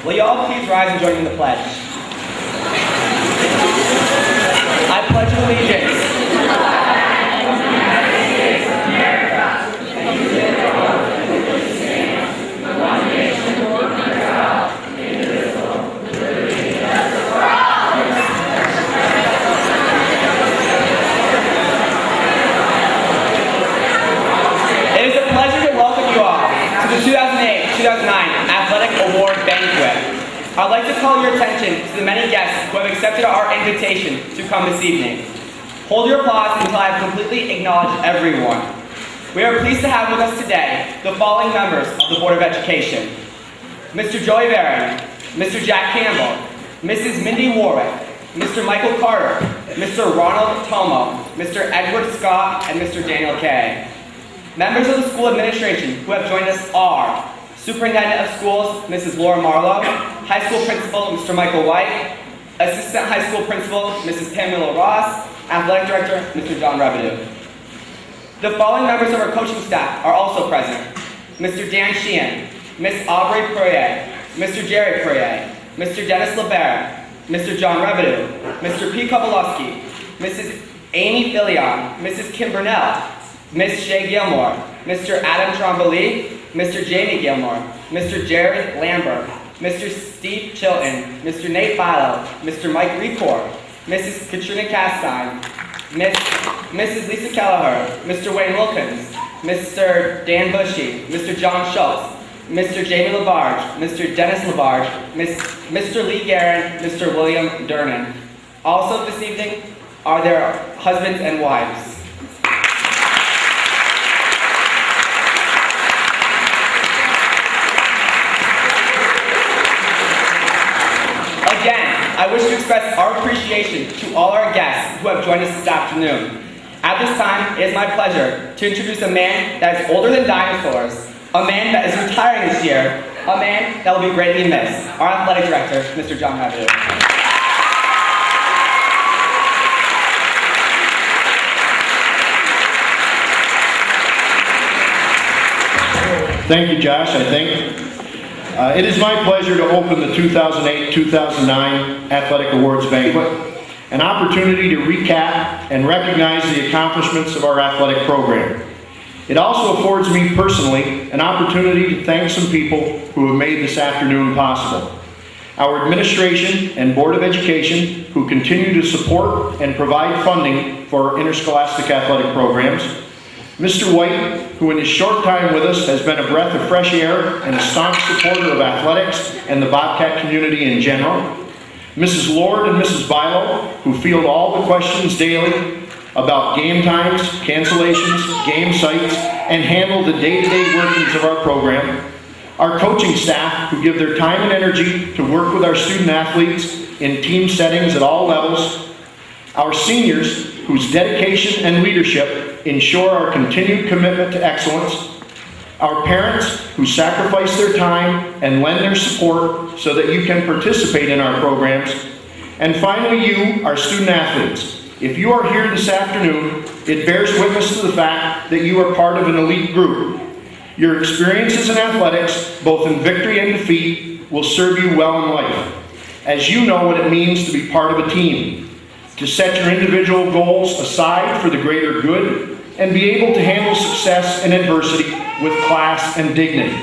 Will you all please rise and join me in the pledge? I pledge allegiance the 2008-2009 Athletic Award Banquet. I'd like to call your attention to the many guests who have accepted our invitation to come this evening. Hold your applause until I have completely acknowledged everyone. We are pleased to have with us today the following members of the Board of Education: Mr. Joey Barron, Mr. Jack Campbell, Mrs. Mindy Warwick, Mr. Michael Carter, Mr. Ronald Tomo, Mr. Edward Scott, and Mr. Daniel Kay. Members of the school administration who have joined us are Superintendent of Schools, Mrs. Laura Marlowe, High School Principal, Mr. Michael White, Assistant High School Principal, Mrs. Pamela Ross, Athletic Director, Mr. John Revenue. The following members of our coaching staff are also present: Mr. Dan Sheehan, Miss Aubrey Poirier, Mr. Jerry Poirier, Mr. Dennis LeBaron, Mr. John Revenue, Mr. P. Kowalski, Mrs. Amy Filion, Mrs. Kim Burnell, Miss Shay Gilmore, Mr. Adam Tromboli, Mr. Jamie Gilmore, Mr. Jerry Lambert, Mr. Steve Chilton, Mr. Nate Philo, Mr. Mike Recor, Mrs. Katrina Castine, Mrs. Lisa Kelleher, Mr. Wayne Wilkins, Mr. Dan Bushy, Mr. John Schultz, Mr. Jamie Labarge, Mr. Dennis Labarge, Mr. Lee Guerin, Mr. William Durnan. Also this evening are their husbands and wives. Again, I wish to express our appreciation to all our guests who have joined us this afternoon. At this time, it is my pleasure to introduce a man that is older than dinosaurs, a man that is retiring this year, a man that will be greatly missed, our athletic director, Mr. John Revenue. Thank you, Josh, I think. It is my pleasure to open the 2008-2009 Athletic Awards Banquet, an opportunity to recap and recognize the accomplishments of our athletic program. It also affords me personally an opportunity to thank some people who have made this afternoon possible. Our administration and Board of Education, who continue to support and provide funding for our interscholastic athletic programs. Mr. White, who in his short time with us has been a breath of fresh air and a staunch supporter of athletics and the Bobcat community in general. Mrs. Lord and Mrs. Bilo, who field all the questions daily about game times, cancellations, game sites, and handle the day-to-day workings of our program. Our coaching staff, who give their time and energy to work with our student athletes in team settings at all levels. Our seniors, whose dedication and leadership ensure our continued commitment to excellence. Our parents, who sacrifice their time and lend their support so that you can participate in our programs. And finally, you, our student athletes. If you are here this afternoon, it bears witness to the fact that you are part of an elite group. Your experiences in athletics, both in victory and defeat, will serve you well in life, as you know what it means to be part of a team, to set your individual goals aside for the greater good, and be able to handle success and adversity with class and dignity.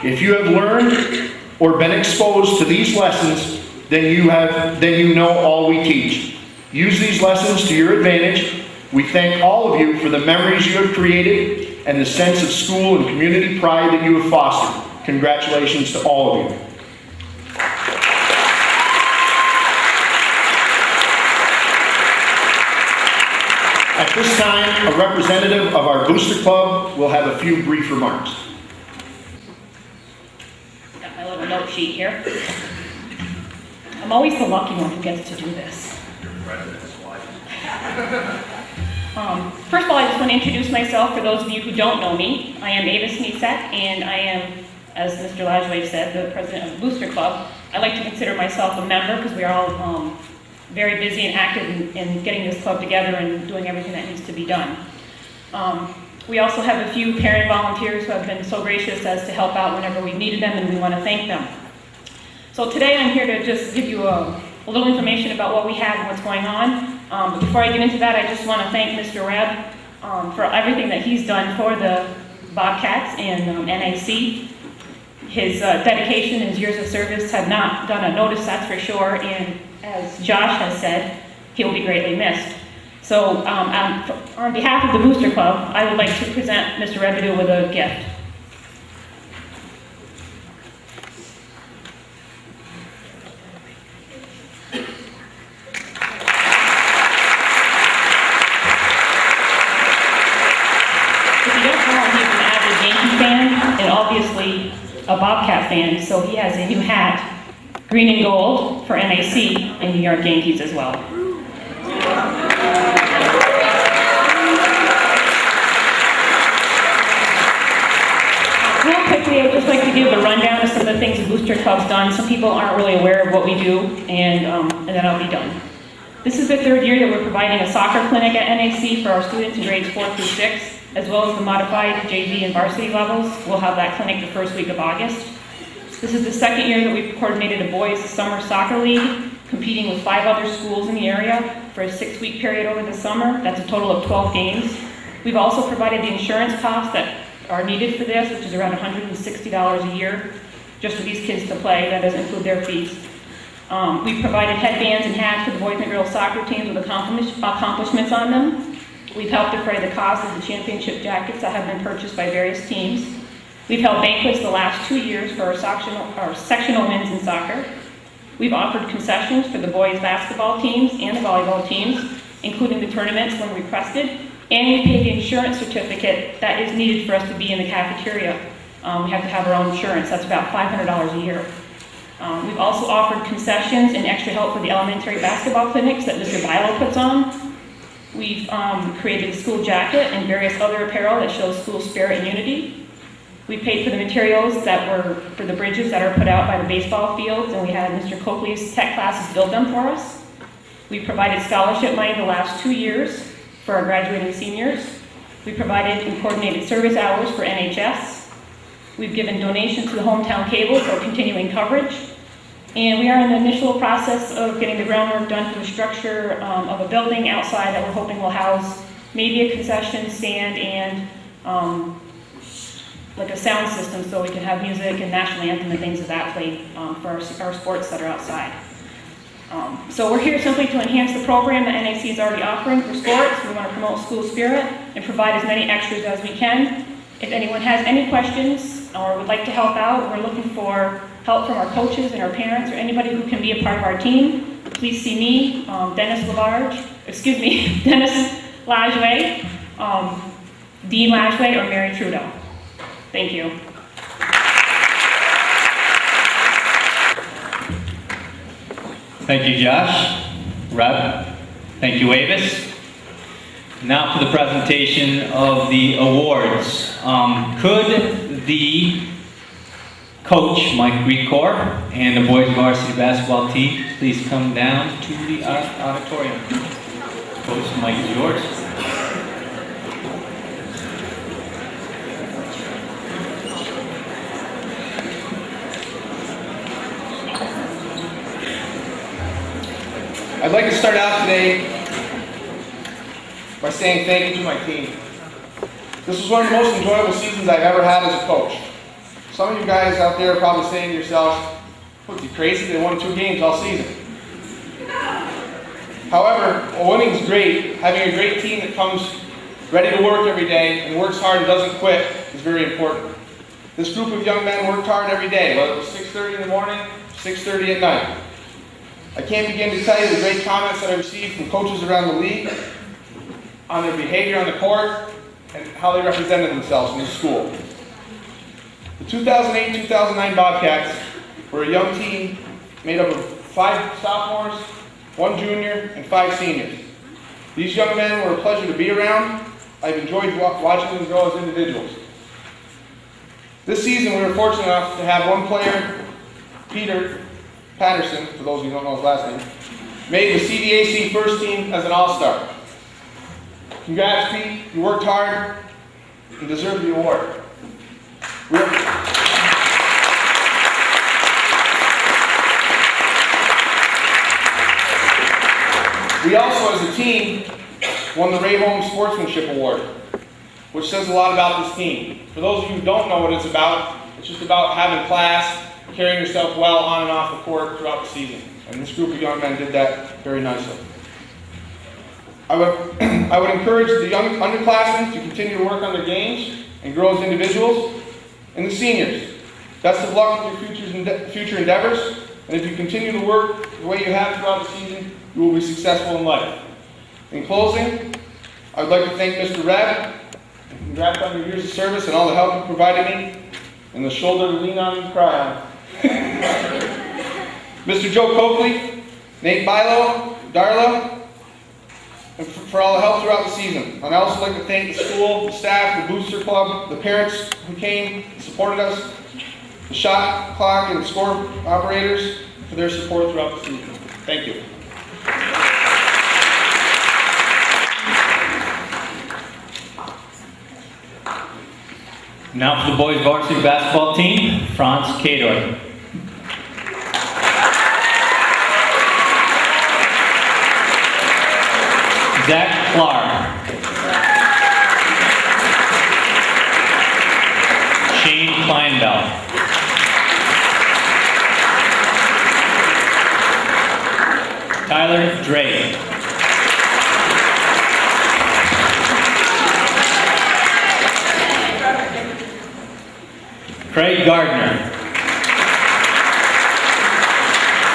If you have learned or been exposed to these lessons, then you know all we teach. Use these lessons to your advantage. We thank all of you for the memories you have created and the sense of school and community pride that you have fostered. Congratulations to all of you. At this time, a representative of our Booster Club will have a few brief remarks. Got my little note sheet here. I'm always the lucky one who gets to do this. First of all, I just want to introduce myself for those of you who don't know me. I am Avis Nisek, and I am, as Mr. Lajwave said, the president of the Booster Club. I like to consider myself a member because we are all very busy and active in getting this club together and doing everything that needs to be done. We also have a few parent volunteers who have been so gracious as to help out whenever we needed them, and we want to thank them. So today I'm here to just give you a little information about what we have and what's going on. But before I get into that, I just want to thank Mr. Reb for everything that he's done for the Bobcats and NAC. His dedication and his years of service have not gone unnoticed, that's for sure, and as Josh has said, he'll be greatly missed. So on behalf of the Booster Club, I would like to present Mr. Rebidoux with a gift. If you don't know, he's an avid Yankee fan and obviously a Bobcat fan, so he has a new hat, green and gold, for NAC and New York Yankees as well. Real quickly, I would just like to give a rundown of some of the things the Booster Club's done. Some people aren't really aware of what we do, and then I'll be done. This is the third year that we're providing a soccer clinic at NAC for our students in grades 4 through 6, as well as the modified JV and varsity levels. We'll have that clinic the first week of August. This is the second year that we've coordinated a boys' summer soccer league, competing with 5 other schools in the area for a 6-week period over the summer. That's a total of 12 games. We've also provided the insurance costs that are needed for this, which is around $160 a year, just for these kids to play. That doesn't include their fees. We've provided headbands and hats for the boys and girls soccer teams with accomplishments on them. We've helped defray the cost of the championship jackets that have been purchased by various teams. We've held banquets the last 2 years for our sectional wins in soccer. We've offered concessions for the boys basketball teams and the volleyball teams, including the tournaments when requested, and we paid the insurance certificate that is needed for us to be in the cafeteria. We have to have our own insurance. That's about $500 a year. We've also offered concessions and extra help for the elementary basketball clinics that Mr. Bilo puts on. We've created a school jacket and various other apparel that shows school spirit and unity. We paid for the materials that were for the bridges that are put out by the baseball fields, and we had Mr. Coakley's tech classes build them for us. We provided scholarship money the last 2 years for our graduating seniors. We provided and coordinated service hours for NHS. We've given donations to the hometown cable for continuing coverage. And we are in the initial process of getting the groundwork done for the structure of a building outside that we're hoping will house maybe a concession stand and like a sound system so we can have music and national anthem and things of that played for our sports that are outside. So we're here simply to enhance the program that NAC is already offering for sports. We want to promote school spirit and provide as many extras as we can. If anyone has any questions or would like to help out, we're looking for help from our coaches and our parents or anybody who can be a part of our team. Please see me, Dennis Lajway, Dean Lajway, or Mary Trudeau. Thank you. Thank you, Josh. Reb. Thank you, Avis. Now for the presentation of the awards. Could the coach, Mike Recor, and the boys varsity basketball team please come down to the auditorium? Coach, Mike is yours. I'd like to start out today by saying thank you to my team. This was one of the most enjoyable seasons I've ever had as a coach. Some of you guys out there are probably saying to yourselves, "What, you crazy? They won 2 games all season." However, while winning's great, having a great team that comes ready to work every day and works hard and doesn't quit is very important. This group of young men worked hard every day, whether it was 6:30 in the morning, 6:30 at night. I can't begin to tell you the great comments that I received from coaches around the league on their behavior on the court and how they represented themselves in the school. The 2008-2009 Bobcats were a young team made up of 5 sophomores, 1 junior, and 5 seniors. These young men were a pleasure to be around. I've enjoyed watching them grow as individuals. This season we were fortunate enough to have one player, Peter Patterson, for those of you who don't know his last name, made the CDAC first team as an all-star. Congrats, Pete. You worked hard and deserve the award. We also, as a team, won the Ray Holmes Sportsmanship Award, which says a lot about this team. For those of you who don't know what it's just about having class, carrying yourself well on and off the court throughout the season. And this group of young men did that very nicely. I would encourage the young underclassmen to continue to work on their games and grow as individuals. And the seniors, best of luck with your future endeavors. And if you continue to work the way you have throughout the season, you will be successful in life. In closing, I would like to thank Mr. Reb. Congrats on your years of service and all the help you provided me, and the shoulder to lean on and cry on. Mr. Joe Coakley, Nate Bilo, Darla, and for all the help throughout the season. I'd also like to thank the school, the staff, the booster club, the parents who came and supported us, the shot clock and score operators for their support throughout the season. Thank you. Now for the boys varsity basketball team, Franz Kador. Zach Clark. Shane Kleinbell. Tyler Drake. Craig Gardner.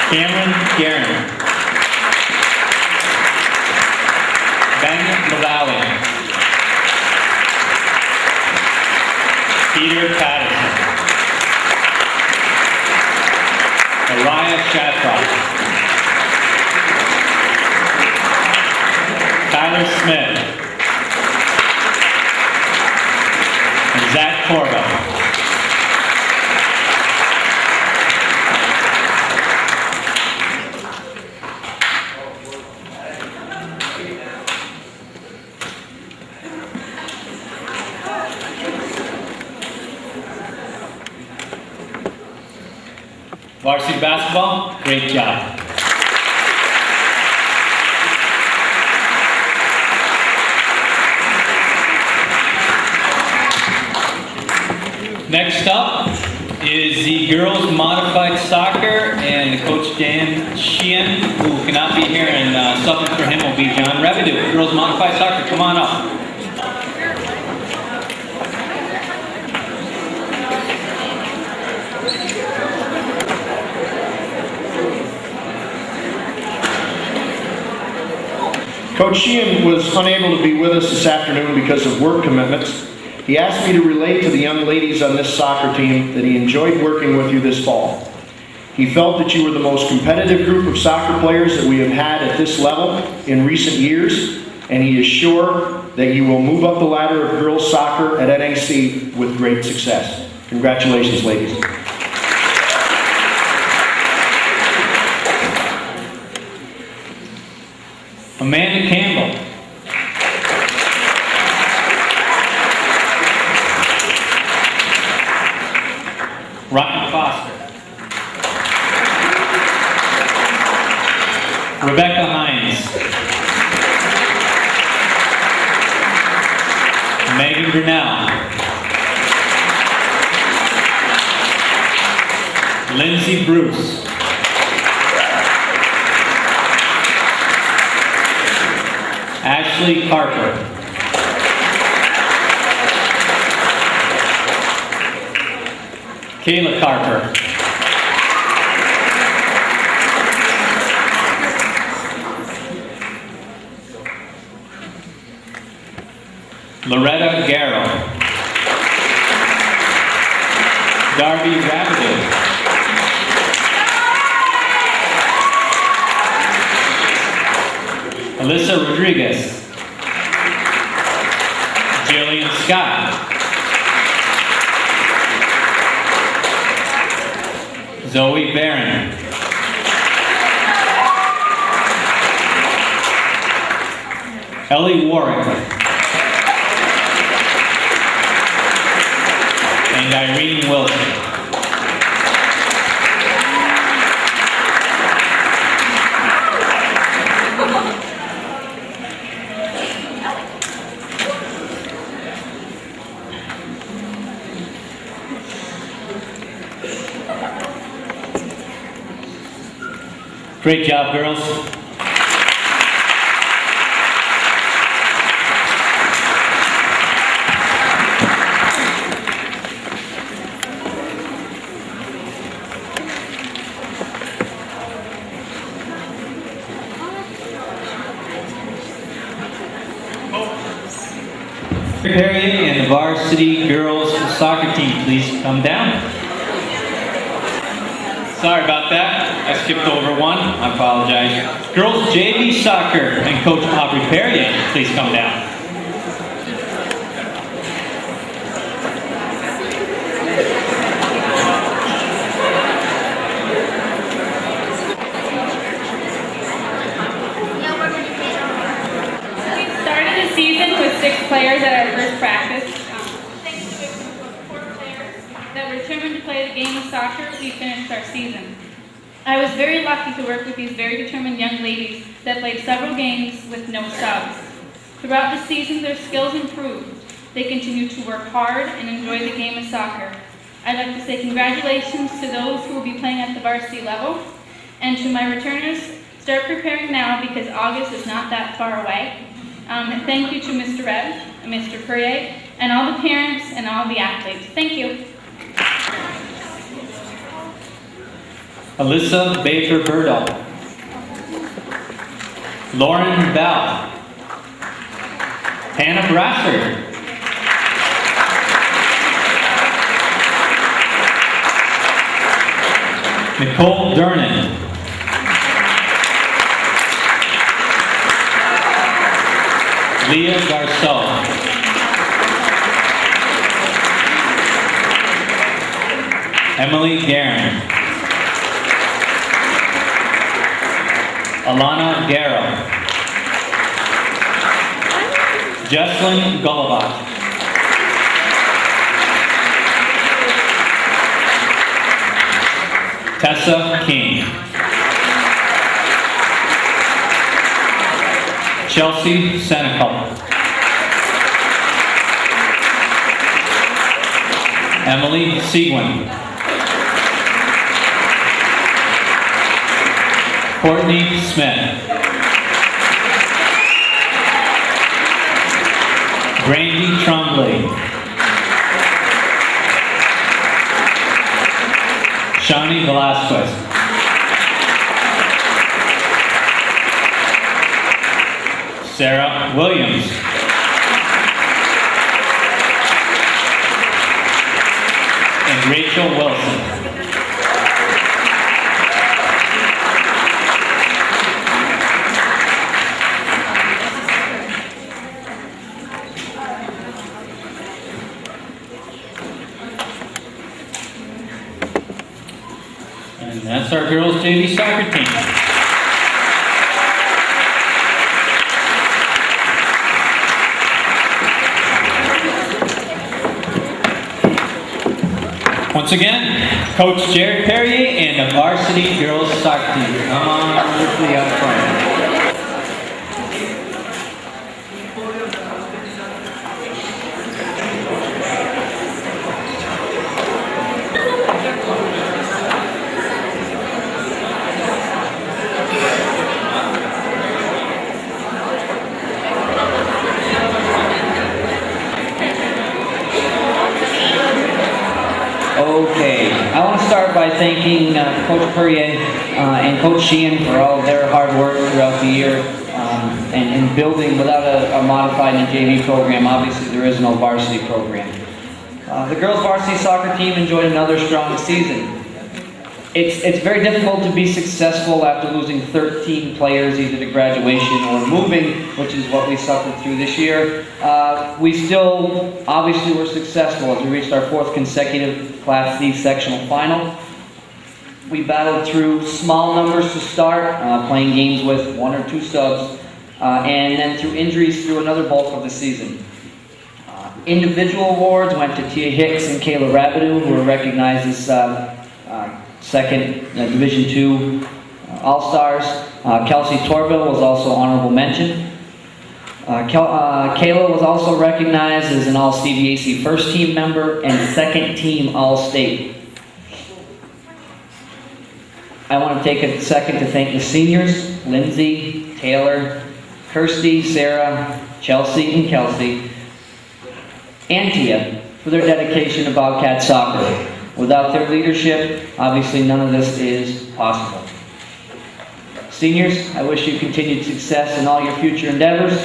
Cameron Guerin. Ben Malawi. Peter Patterson. Mariah Shadcroft. Tyler Smith. And Zach Corbo. Varsity basketball, great job. Next up is the girls modified soccer, and Coach Dan Sheehan, who cannot be here, and subbing for him will be John Revidu. Girls modified soccer, come on up. Coach Sheehan was unable to be with us this afternoon because of work commitments. He asked me to relate to the young ladies on this soccer team that he enjoyed working with you this fall. He felt that you were the most competitive group of soccer players that we have had at this level in recent years, and he is sure that you will move up the ladder of girls soccer at NAC with great success. Congratulations, ladies. Amanda Campbell. Ryan Foster. Rebecca Hines. Megan Grinnell. Lindsay Bruce. Ashley Carper. Kayla Carper. Loretta Garrow. Darby Rabideau. Alyssa Rodriguez. Jillian Scott. Zoe Barron. Ellie Warwick. And Irene Wilson. Great job, girls. Perry and the varsity girls soccer team, please come down. Sorry about that. I skipped over one. I apologize. Girls JV soccer and Coach Aubrey Perry, please come down. We started the season with 6 players at our first practice. Thanks to a group of 4 players that were determined to play the game of soccer, we finished our season. I was very lucky to work with these very determined young ladies that played several games with no subs. Throughout the season, their skills improved. They continue to work hard and enjoy the game of soccer. I'd like to say congratulations to those who will be playing at the varsity level. And to my returners, start preparing now because August is not that far away. Thank you to Mr. Reb and Mr. Courier and all the parents and all the athletes. Thank you. Alyssa Baker-Burdo. Lauren Bell. Hannah Brassard. Nicole Durnan. Leah Garceau. Emily Guerin. Alana Garrow. Jesslyn Gullivat. Tessa King. Chelsea Senecal. Emily Seguin. Courtney Smith. Brandy Trombley. Shawnee Velasquez. Sarah Williams. And Rachel Wilson. And that's our girls JV soccer team. Once again, Coach Jared Perrier and the varsity girls soccer team. Come on quickly up front. Okay, I want to start by thanking Coach Perrier and Coach Sheehan for all of their hard work throughout the year and building without a modified and JV program. Obviously, there is no varsity program. The girls varsity soccer team enjoyed another strong season. It's very difficult to be successful after losing 13 players either to graduation or moving, which is what we suffered through this year. We still obviously were successful as we reached our 4th consecutive Class C sectional final. We battled through small numbers to start, playing games with 1 or 2 subs, and then through injuries through another bulk of the season. Individual awards went to Tia Hicks and Kayla Rabideau, who were recognized as second Division II All-Stars. Kelsey Torville was also honorable mention. Kayla was also recognized as an All-CVAC first team member and second team All-State. I want to take a second to thank the seniors, Lindsay, Taylor, Kirsty, Sarah, Chelsea, and Kelsey, and Tia for their dedication to Bobcat soccer. Without their leadership, obviously none of this is possible. Seniors, I wish you continued success in all your future endeavors.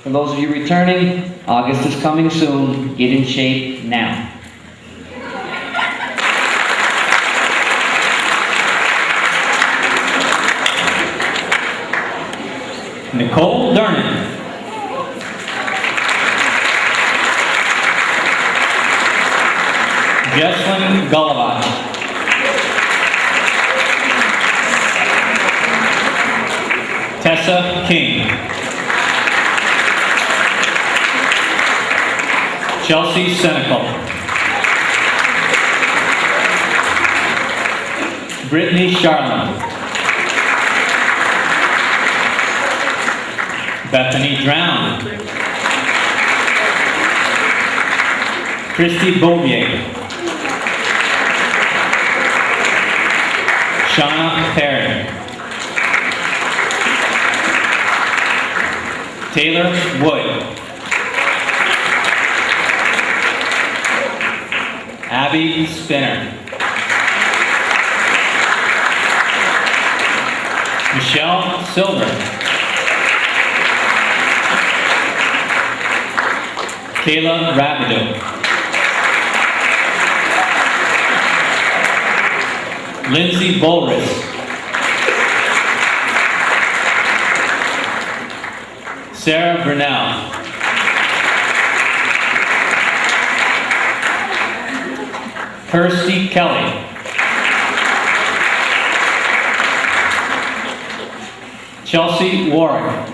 For those of you returning, August is coming soon. Get in shape now. Nicole Dernan. Jesslyn Gullivat. Tessa King. Chelsea Senecal. Brittany Charlin. Bethany Drown. Christy Bouvier. Shauna Perry. Taylor Wood. Abby Spinner. Michelle Silver. Kayla Rabideau. Lindsay Bolris. Sarah Burnell. Kirsty Kelly. Chelsea Warwick.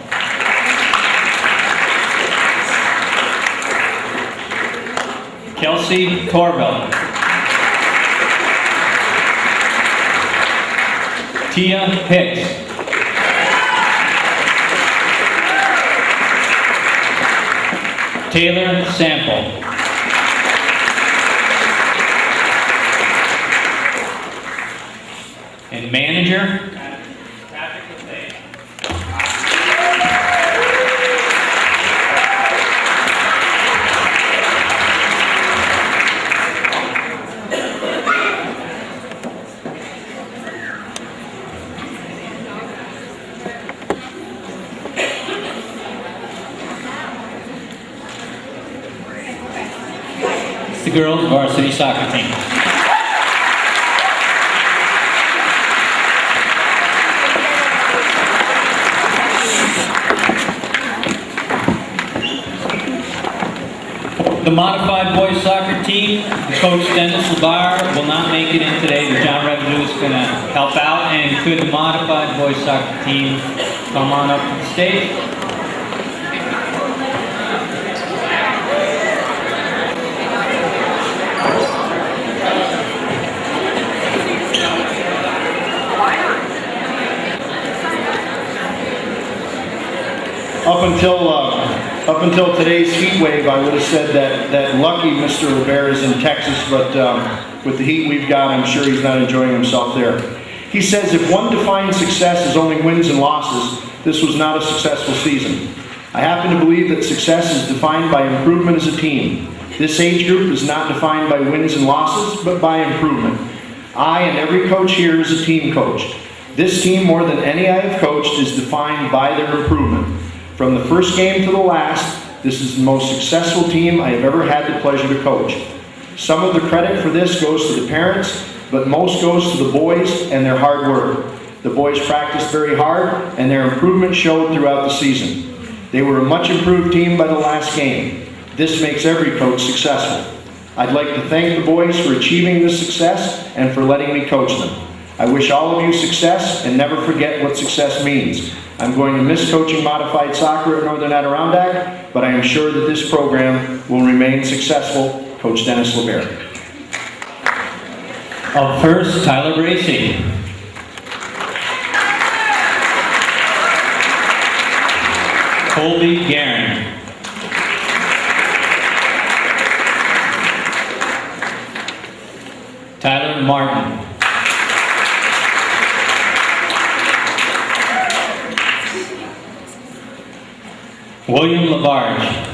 Kelsey Torville. Tia Hicks. Taylor Sample. And manager, the girls varsity soccer team. The modified boys soccer team, the coach Dennis Labar will not make it in today, but John Revenue is going to help out. And could the modified boys soccer team come on up to the stage? Up until today's heat wave, I would have said that lucky Mr. Rivera is in Texas, but with the heat we've got, I'm sure he's not enjoying himself there. He says if one defines success as only wins and losses, this was not a successful season. I happen to believe that success is defined by improvement as a team. This age group is not defined by wins and losses, but by improvement. I and every coach here is a team coach. This team, more than any I have coached, is defined by their improvement. From the first game to the last, this is the most successful team I have ever had the pleasure to coach. Some of the credit for this goes to the parents, but most goes to the boys and their hard work. The boys practiced very hard, and their improvement showed throughout the season. They were a much improved team by the last game. This makes every coach successful. I'd like to thank the boys for achieving this success and for letting me coach them. I wish all of you success, and never forget what success means. I'm going to miss coaching modified soccer at Northern Adirondack, but I am sure that this program will remain successful. Coach Dennis LeBaire. Up first, Tyler Bracey. Colby Guerin. Tyler Martin. William Labarge.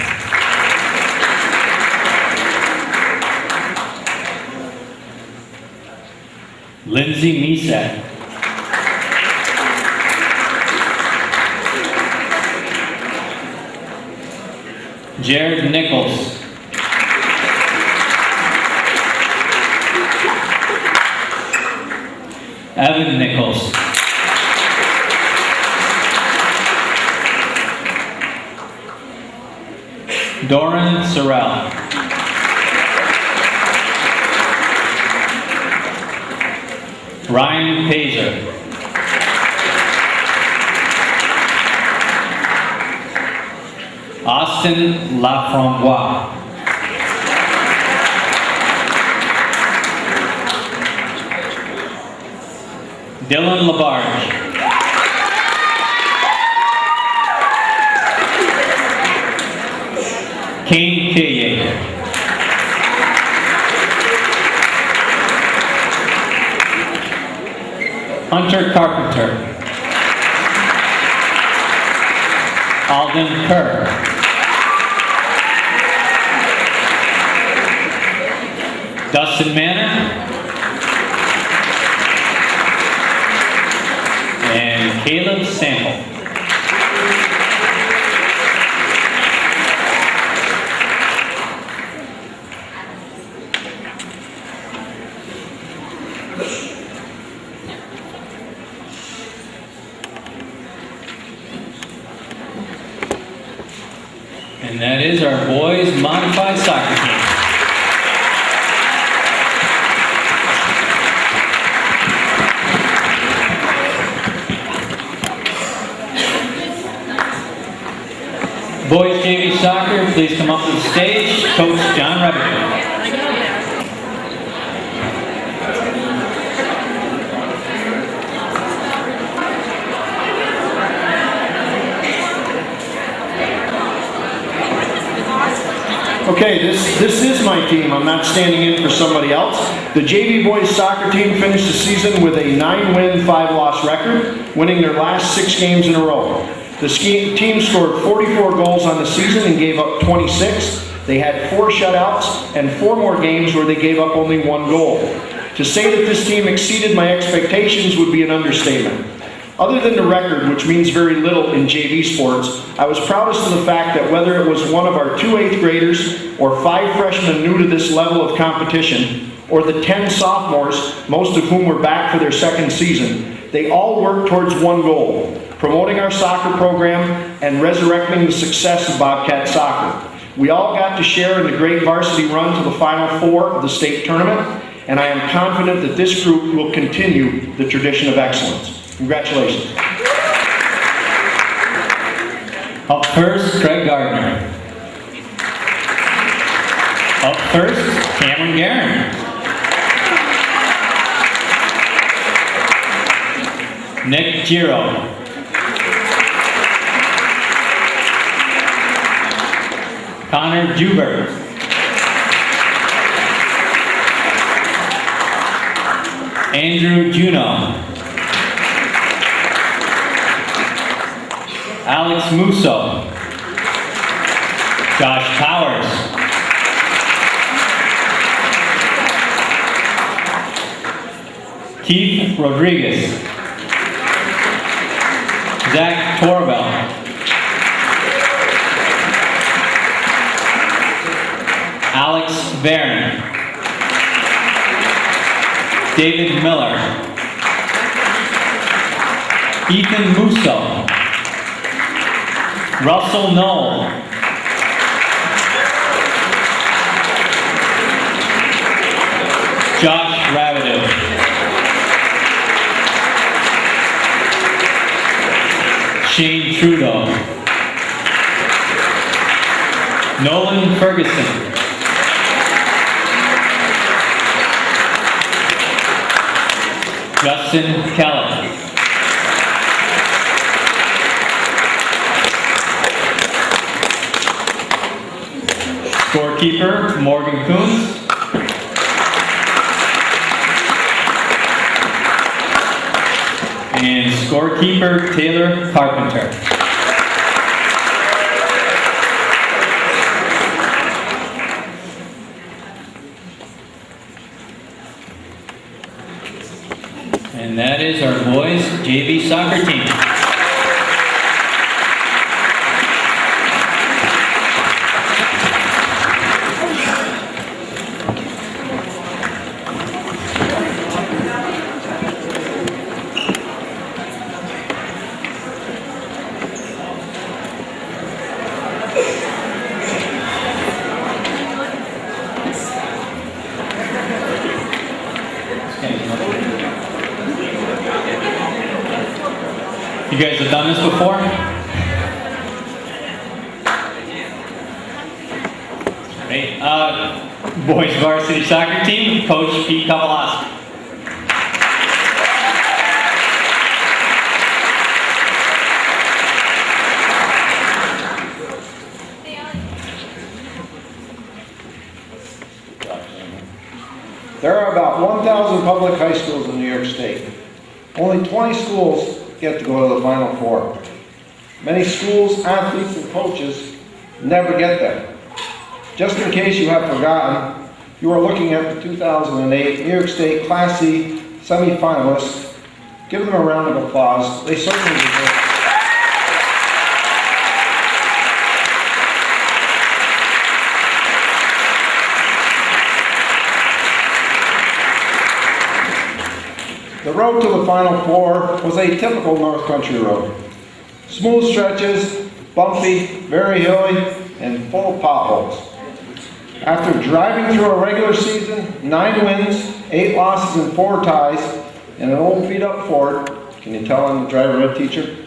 Lindsay Misak. Jared Nichols. Evan Nichols. Doran Sorrell. Ryan Pazer. Austin Laframboise. Dylan Labarge. Kane Kaye. Hunter Carpenter. Alden Kerr. Dustin Manor. And Caleb Sample. And that is our boys modified soccer team. Boys JV soccer, please come up to the stage. Coach John Revick. Okay, this is my team. I'm not standing in for somebody else. The JV boys soccer team finished the season with a 9-win, 5-loss record, winning their last 6 games in a row. The team scored 44 goals on the season and gave up 26. They had 4 shutouts and 4 more games where they gave up only 1 goal. To say that this team exceeded my expectations would be an understatement. Other than the record, which means very little in JV sports, I was proudest of the fact that whether it was one of our 2 8th graders or 5 freshmen new to this level of competition, or the 10 sophomores, most of whom were back for their 2nd season, they all worked towards one goal: promoting our soccer program and resurrecting the success of Bobcat soccer. We all got to share in the great varsity run to the Final Four of the state tournament, and I am confident that this group will continue the tradition of excellence. Congratulations. Up first, Craig Gardner. Up first, Cameron Guerin. Nick Giro. Connor Juber. Andrew Juno. Alex Musso. Josh Powers. Keith Rodriguez. Zach Torbell. Alex Varen. David Miller. Ethan Musso. Russell Knoll. Josh Rabideau. Shane Trudeau. Nolan Ferguson. Justin Keller. Scorekeeper, Morgan Coons. And scorekeeper, Taylor Carpenter. And that is our boys JV soccer team. You guys have done this before? Great. Boys varsity soccer team, Coach Pete Kowalowski. There are about 1,000 public high schools in New York State. Only 20 schools get to go to the Final Four. Many schools, athletes, and coaches never get there. Just in case you have forgotten, you are looking at the 2008 New York State Class C semifinalists. Give them a round of applause. They certainly deserve it. The road to the Final Four was a typical North Country road. Smooth stretches, bumpy, very hilly, and full of potholes. After driving through a regular season, 9 wins, 8 losses, and 4 ties, in an old beat-up Ford, can you tell I'm the driver ed teacher?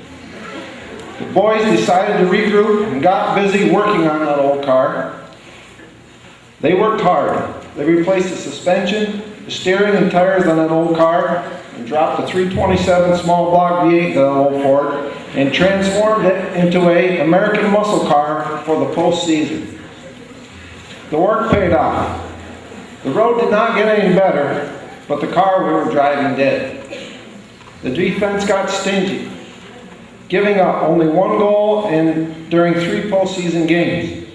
The boys decided to regroup and got busy working on that old car. They worked hard. They replaced the suspension, the steering, and tires on that old car, and dropped the 327 small block V8 in that old Ford, and transformed it into an American muscle car for the postseason. The work paid off. The road did not get any better, but the car we were driving did. The defense got stingy, giving up only 1 goal during 3 postseason games.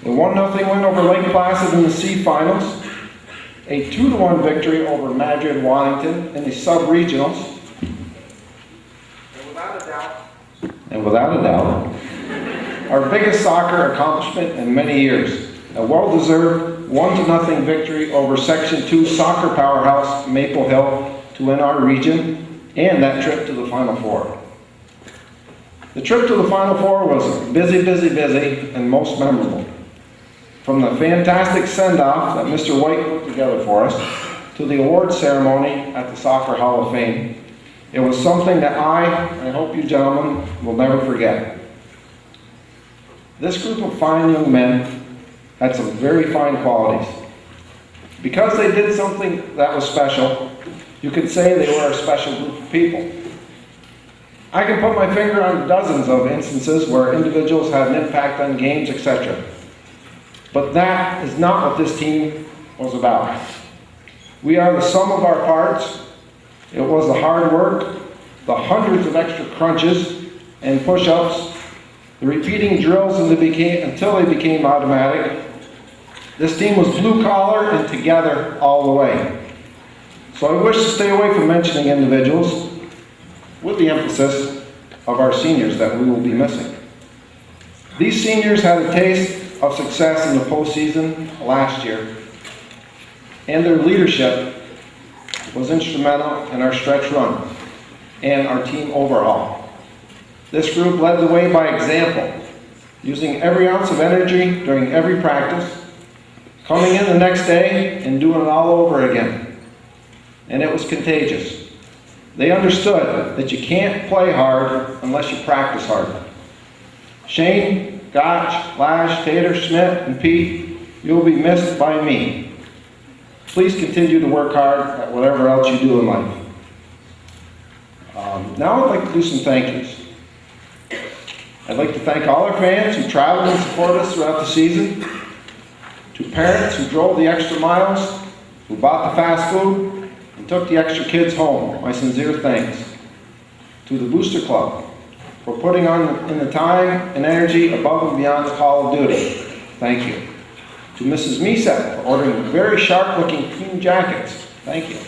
The 1-0 win over Lake Placid in the C finals, a 2-1 victory over Madrid Washington in the sub-regionals, and without a doubt, our biggest soccer accomplishment in many years, a well-deserved 1-0 victory over Section 2 soccer powerhouse Maple Hill to win our region, and that trip to the Final Four. The trip to the Final Four was busy, and most memorable. From the fantastic send-off that Mr. White put together for us, to the award ceremony at the Soccer Hall of Fame, it was something that I hope you gentlemen will never forget. This group of fine young men had some very fine qualities. Because they did something that was special, you could say they were a special group of people. I can put my finger on dozens of instances where individuals had an impact on games, etc. But that is not what this team was about. We are the sum of our parts. It was the hard work, the hundreds of extra crunches and push-ups, the repeating drills until they became automatic. This team was blue-collar and together all the way. So I wish to stay away from mentioning individuals, with the emphasis of our seniors that we will be missing. These seniors had a taste of success in the postseason last year, and their leadership was instrumental in our stretch run and our team overhaul. This group led the way by example, using every ounce of energy during every practice, coming in the next day and doing it all over again. And it was contagious. They understood that you can't play hard unless you practice hard. Shane, Gotch, Lash, Tater, Schmidt, and Pete, you will be missed by me. Please continue to work hard at whatever else you do in life. Now I'd like to do some thank yous. I'd like to thank all our fans who traveled and supported us throughout the season, to parents who drove the extra miles, who bought the fast food, and took the extra kids home. My sincere thanks. To the Booster Club for putting in the time and energy above and beyond the call of duty. Thank you. To Mrs. Misek for ordering very sharp-looking team jackets. Thank you.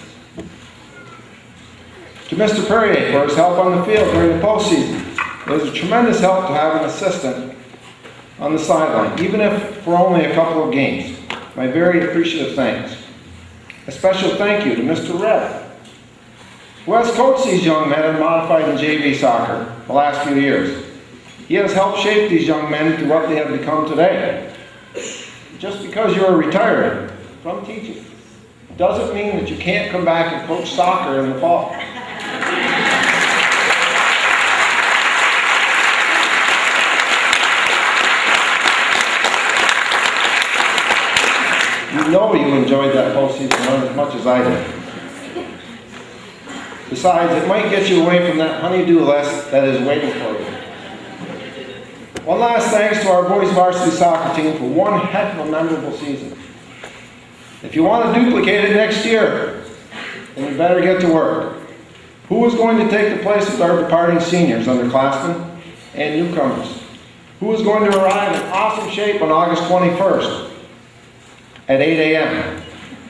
To Mr. Perrier for his help on the field during the postseason. It was a tremendous help to have an assistant on the sideline, even if for only a couple of games. My very appreciative thanks. A special thank you to Mr. Redd, who has coached these young men in modified and JV soccer the last few years. He has helped shape these young men to what they have become today. Just because you are retired from teaching doesn't mean that you can't come back and coach soccer in the fall. You know you enjoyed that postseason run as much as I did. Besides, it might get you away from that honey-do list that is waiting for you. One last thanks to our boys varsity soccer team for one heck of a memorable season. If you want to duplicate it next year, then you better get to work. Who is going to take the place of our departing seniors, underclassmen, and newcomers? Who is going to arrive in awesome shape on August 21st at 8 a.m.,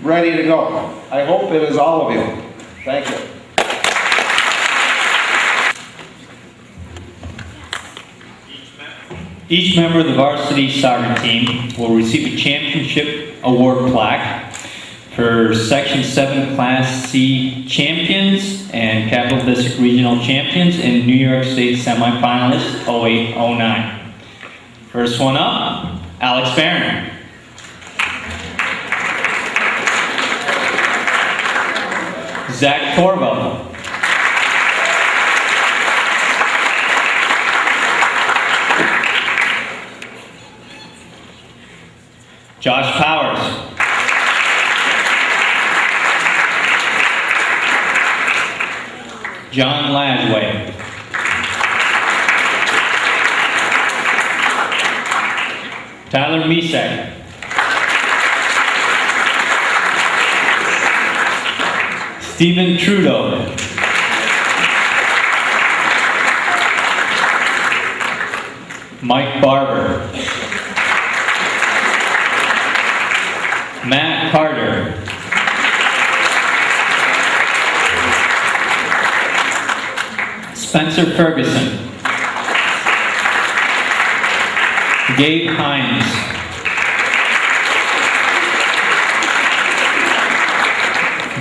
ready to go? I hope it is all of you. Thank you. Each member of the varsity soccer team will receive a championship award plaque for Section 7 Class C champions and Capital District Regional champions and New York State semifinalists 08-09. First one up, Alex Barron. Zach Torvald. Josh Powers. John Lasway. Tyler Misek. Stephen Trudeau. Mike Barber. Matt Carter. Spencer Ferguson. Gabe Hines.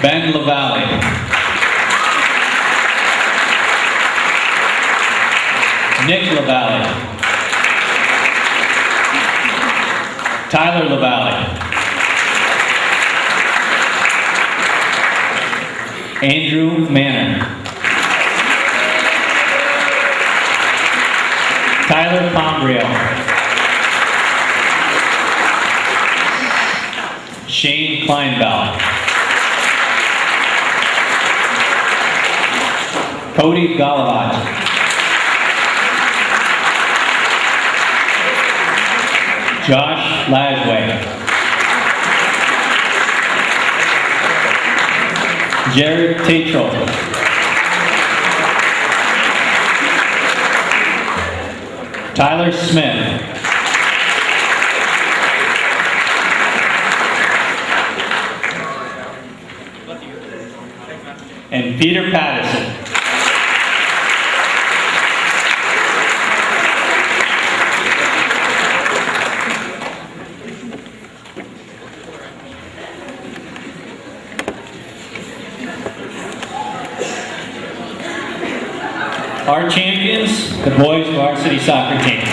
Ben LaValle. Nick LaValle. Tyler LaValle. Andrew Manor. Tyler Pombrio. Shane Kleinbell. Cody Galavat. Josh Lasway. Jared Tatro. Tyler Smith. And Peter Patterson. Our champions, the boys varsity soccer team.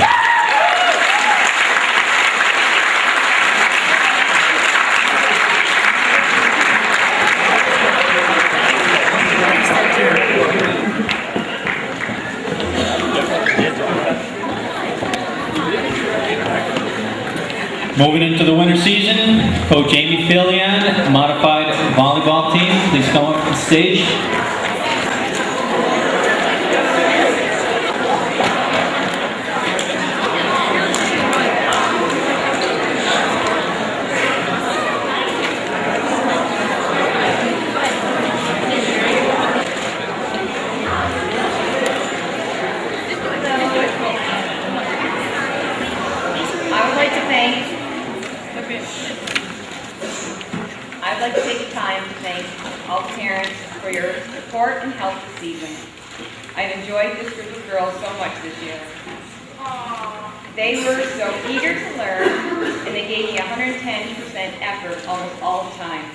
Moving into the winter season, Coach Amy Filian, modified volleyball team, please come up to the stage. I'd like to take the time to thank all the parents for your support and help this season. I've enjoyed this group of girls so much this year. They were so eager to learn, and they gave me 110% effort almost all the time.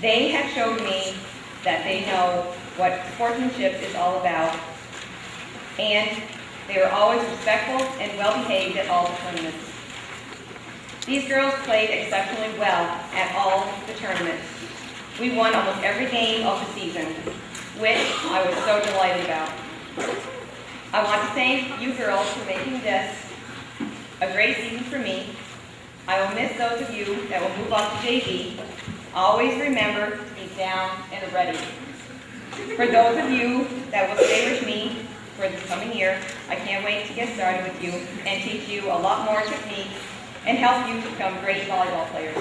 They have showed me that they know what sportsmanship is all about, and they were always respectful and well-behaved at all the tournaments. These girls played exceptionally well at all the tournaments. We won almost every game of the season, which I was so delighted about. I want to thank you girls for making this a great season for me. I will miss those of you that will move up to JV. Always remember to be down and ready. For those of you that will stay with me for this coming year, I can't wait to get started with you and teach you a lot more techniques and help you become great volleyball players.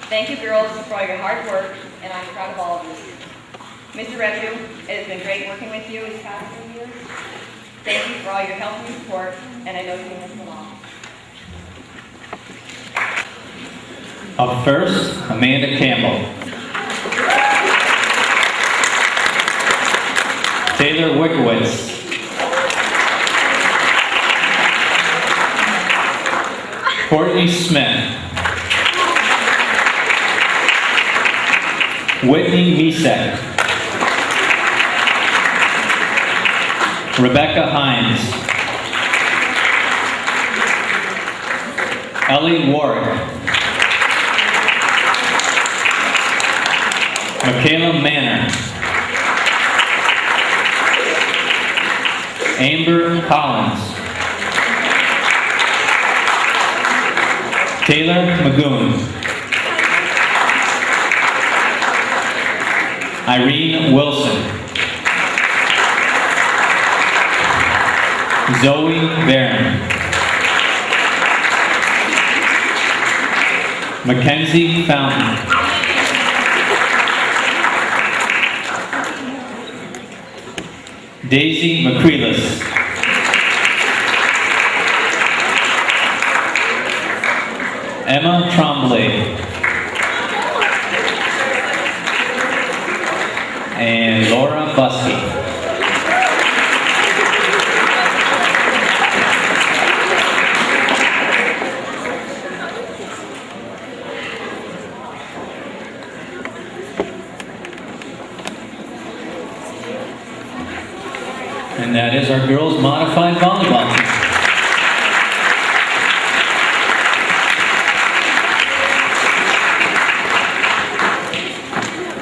Thank you girls for all your hard work, and I'm proud of all of you. Mr. Revenue, it has been great working with you these past few years. Thank you for all your help and support, and I know you will miss a lot. Up first, Amanda Campbell. Taylor Wickowitz. Courtney Smith. Whitney Misek. Rebecca Hines. Ellie Warwick. Michaela Manor. Amber Collins. Taylor Magoon. Irene Wilson. Zoe Barron. Mackenzie Fountain. Daisy McCreelis. Emma Tremblay. And Laura Busky. And that is our girls' modified volleyball team.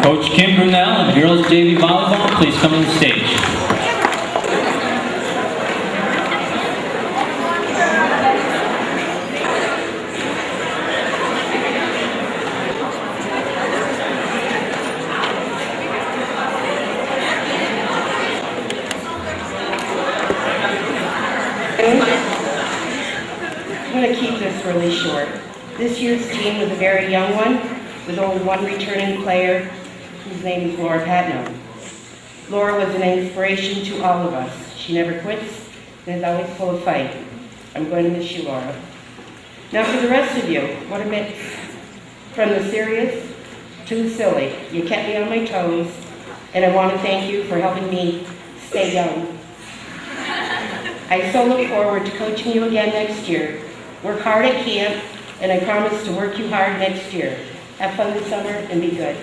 Coach Kim Brunel and girls JV volleyball, please come to the stage. I'm going to keep this really short. This year's team was a very young one, with only one returning player, whose name is Laura Patno. Laura was an inspiration to all of us. She never quits and is always full of fight. I'm going to miss you, Laura. Now for the rest of you, what a mix. From the serious to the silly, you kept me on my toes, and I want to thank you for helping me stay young. I so look forward to coaching you again next year. Work hard at camp, and I promise to work you hard next year. Have fun this summer and be good.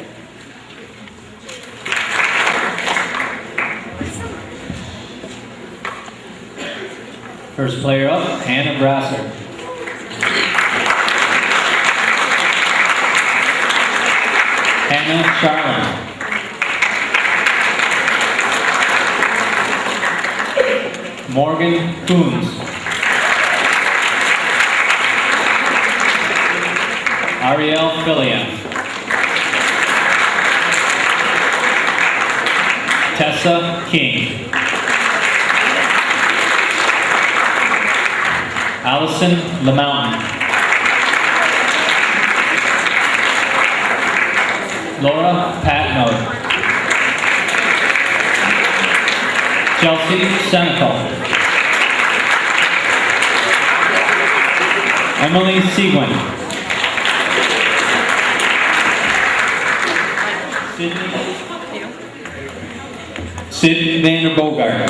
First player up, Hannah Brasser. Hannah Charlin. Morgan Coons. Ariel Fillion. Tessa King. Allison LeMountain. Laura Patno. Chelsea Senecal. Emily Seguin. Sid Vander Bogart.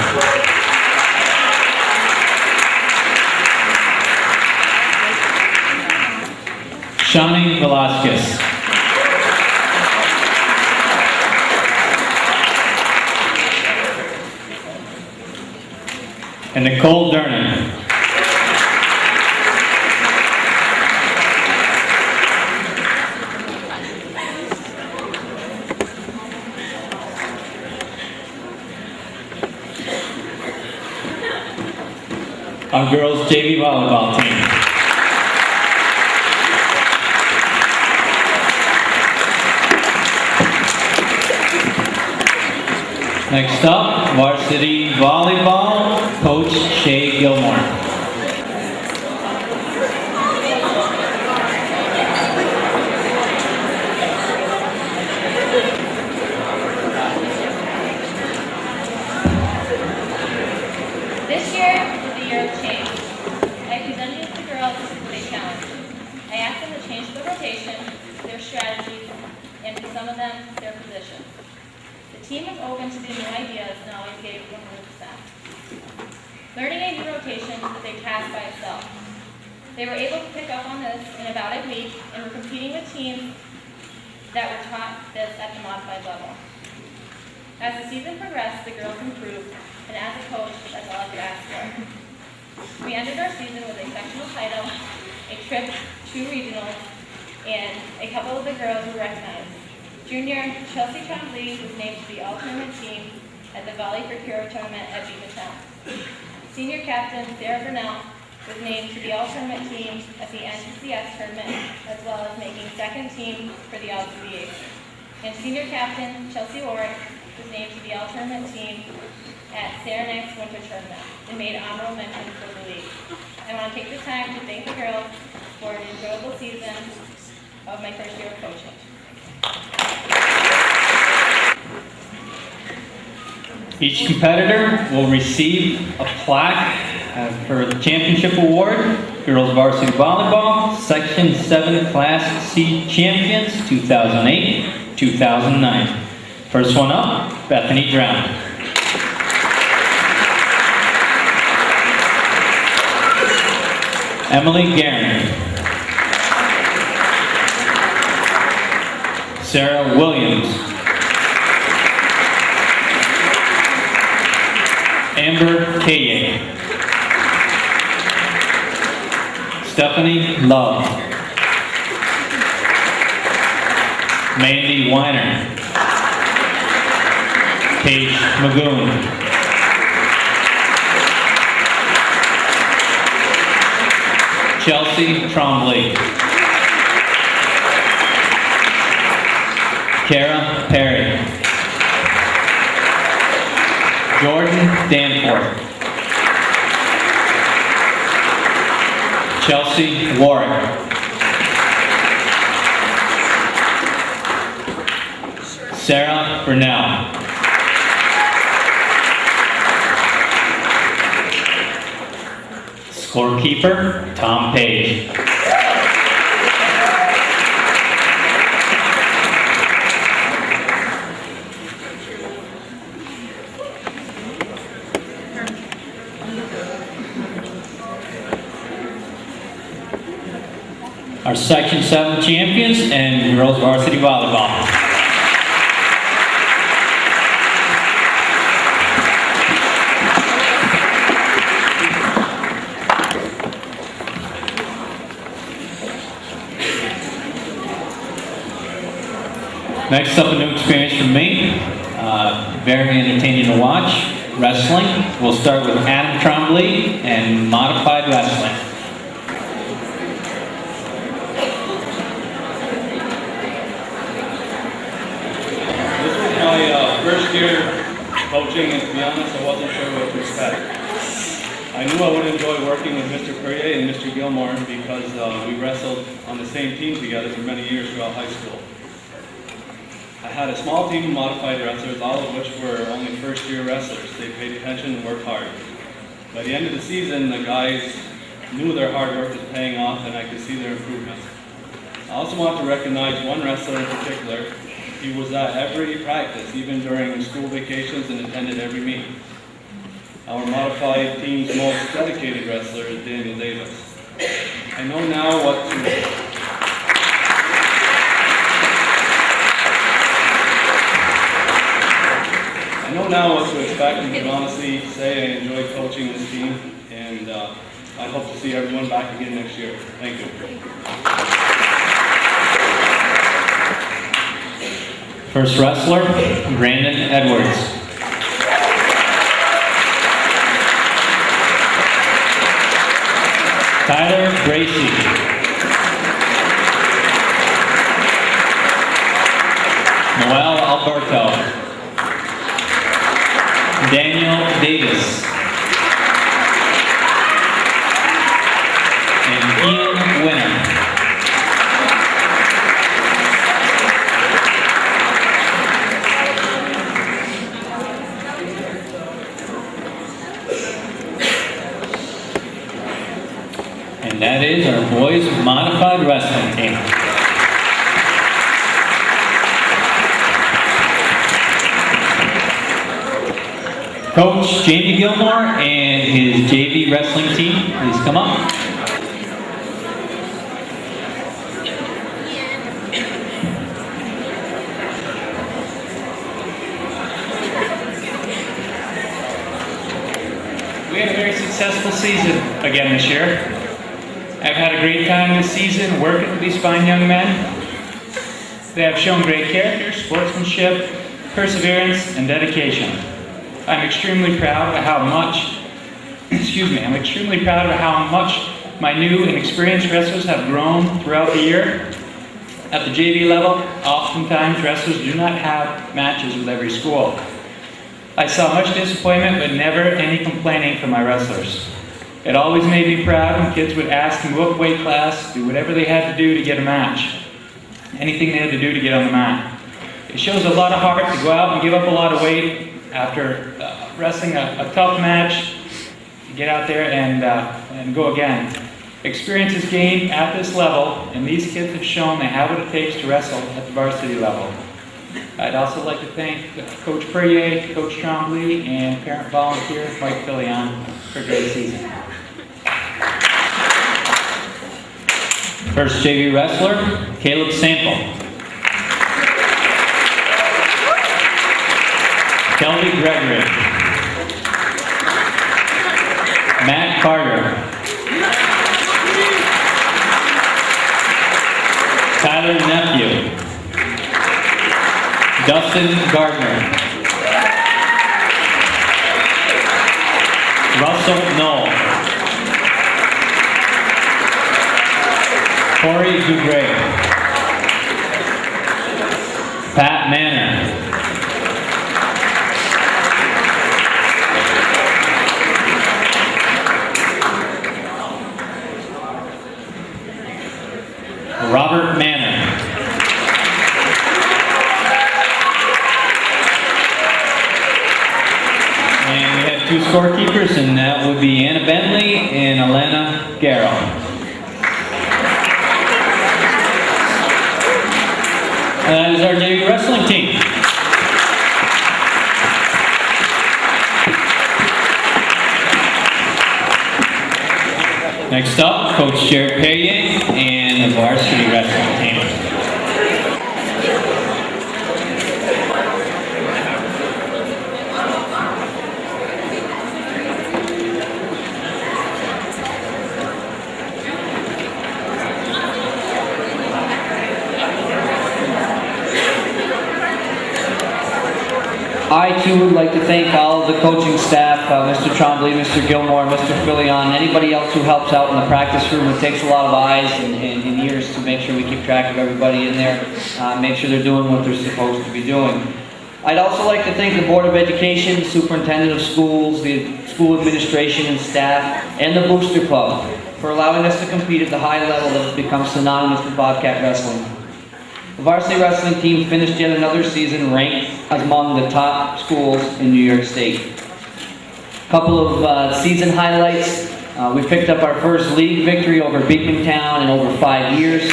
Shani Velasquez. And Nicole Dernan. Our girls JV volleyball team. Next up, varsity volleyball, Coach Shay Gilmore. This year is the year of change. I presented the girls with a challenge. I asked them to change the rotation, their strategies, and for some of them, their positions. The team was open to the new ideas and always gave 100%. Learning a new rotation is a task by itself. They were able to pick up on this in about a week and were competing with teams that were taught this at the modified level. As the season progressed, the girls improved, and as a coach, that's all I could ask for. We ended our season with a sectional title, a trip, 2 regionals, and a couple of the girls were recognized. Junior Chelsea Trombley was named to the all-tournament team at the Volley for Hero tournament at Beavertown. Senior captain Sarah Burnell was named to the all-tournament team at the NCCS tournament, as well as making second team for the LCBA. And senior captain Chelsea Warwick was named to the all-tournament team at Adirondack's winter tournament and made honorable mention for the league. I want to take this time to thank the girls for an enjoyable season of my first year of coaching. Each competitor will receive a plaque for the championship award. Girls Varsity Volleyball, Section 7 Class C Champions, 2008-2009. First one up, Bethany Drown. Emily Guerin. Sarah Williams. Amber Kaye. Stephanie Love. Mandy Weiner. Paige Magoon. Chelsea Trombley. Kara Perry. Jordan Danforth. Chelsea Warwick. Sarah Burnell. Scorekeeper, Tom Page. Our Section 7 champions and girls varsity volleyball. Next up, a new experience for me. Very entertaining to watch. Wrestling. We'll start with Adam Trombley and modified wrestling. First year coaching, and to be honest, I wasn't sure what to expect. I knew I would enjoy working with Mr. Perrier and Mr. Gilmore because we wrestled on the same team together for many years throughout high school. I had a small team of modified wrestlers, all of which were only first-year wrestlers. They paid attention and worked hard. By the end of the season, the guys knew their hard work was paying off, and I could see their improvements. I also want to recognize one wrestler in particular, He was at every practice, even during school vacations, and attended every meeting. Our modified team's most dedicated wrestler is Daniel Davis. I know now what to expect, and can honestly say I enjoy coaching this team, and I hope to see everyone back again next year. Thank you. First wrestler, Brandon Edwards. Tyler Gracie. Noel Alberto. Daniel Davis. And Ian Winner. And that is our boys modified wrestling team. Coach Jamie Gilmore and his JV wrestling team, please come up. We had a very successful season again this year. I've had a great time this season working with these fine young men. They have shown great character, sportsmanship, perseverance, and dedication. I'm extremely proud of how much, I'm extremely proud of how much my new and experienced wrestlers have grown throughout the year. At the JV level, oftentimes wrestlers do not have matches with every school. I saw much disappointment, but never any complaining from my wrestlers. It always made me proud when kids would ask me what weight class, do whatever they had to do to get a match. Anything they had to do to get on the mat. It shows a lot of heart to go out and give up a lot of weight after wrestling a tough match, to get out there and go again. Experience is gained at this level, and these kids have shown they have what it takes to wrestle at the varsity level. I'd also like to thank Coach Perrier, Coach Trombley, and parent volunteer Mike Fillion for a great season. First JV wrestler, Caleb Sample. Kelby Gregory. Matt Carter. Tyler Nephew. Dustin Gardner. Russell Knoll. Corey Dugray. Pat Manor. Robert Manor. And we have two scorekeepers, and that would be Anna Bentley and Elena Garrow. And that is our JV wrestling team. Next up, Coach Jared Perrier and the varsity wrestling team. I too would like to thank all of the coaching staff, Mr. Trombley, Mr. Gilmore, Mr. Fillion, anybody else who helps out in the practice room. It takes a lot of eyes and ears to make sure we keep track of everybody in there, make sure they're doing what they're supposed to be doing. I'd also like to thank the Board of Education, the Superintendent of Schools, the school administration and staff, and the Booster Club for allowing us to compete at the high level that has become synonymous with Bobcat wrestling. The varsity wrestling team finished yet another season ranked as among the top schools in New York State. A couple of season highlights. We picked up our first league victory over Beekman Town in over 5 years.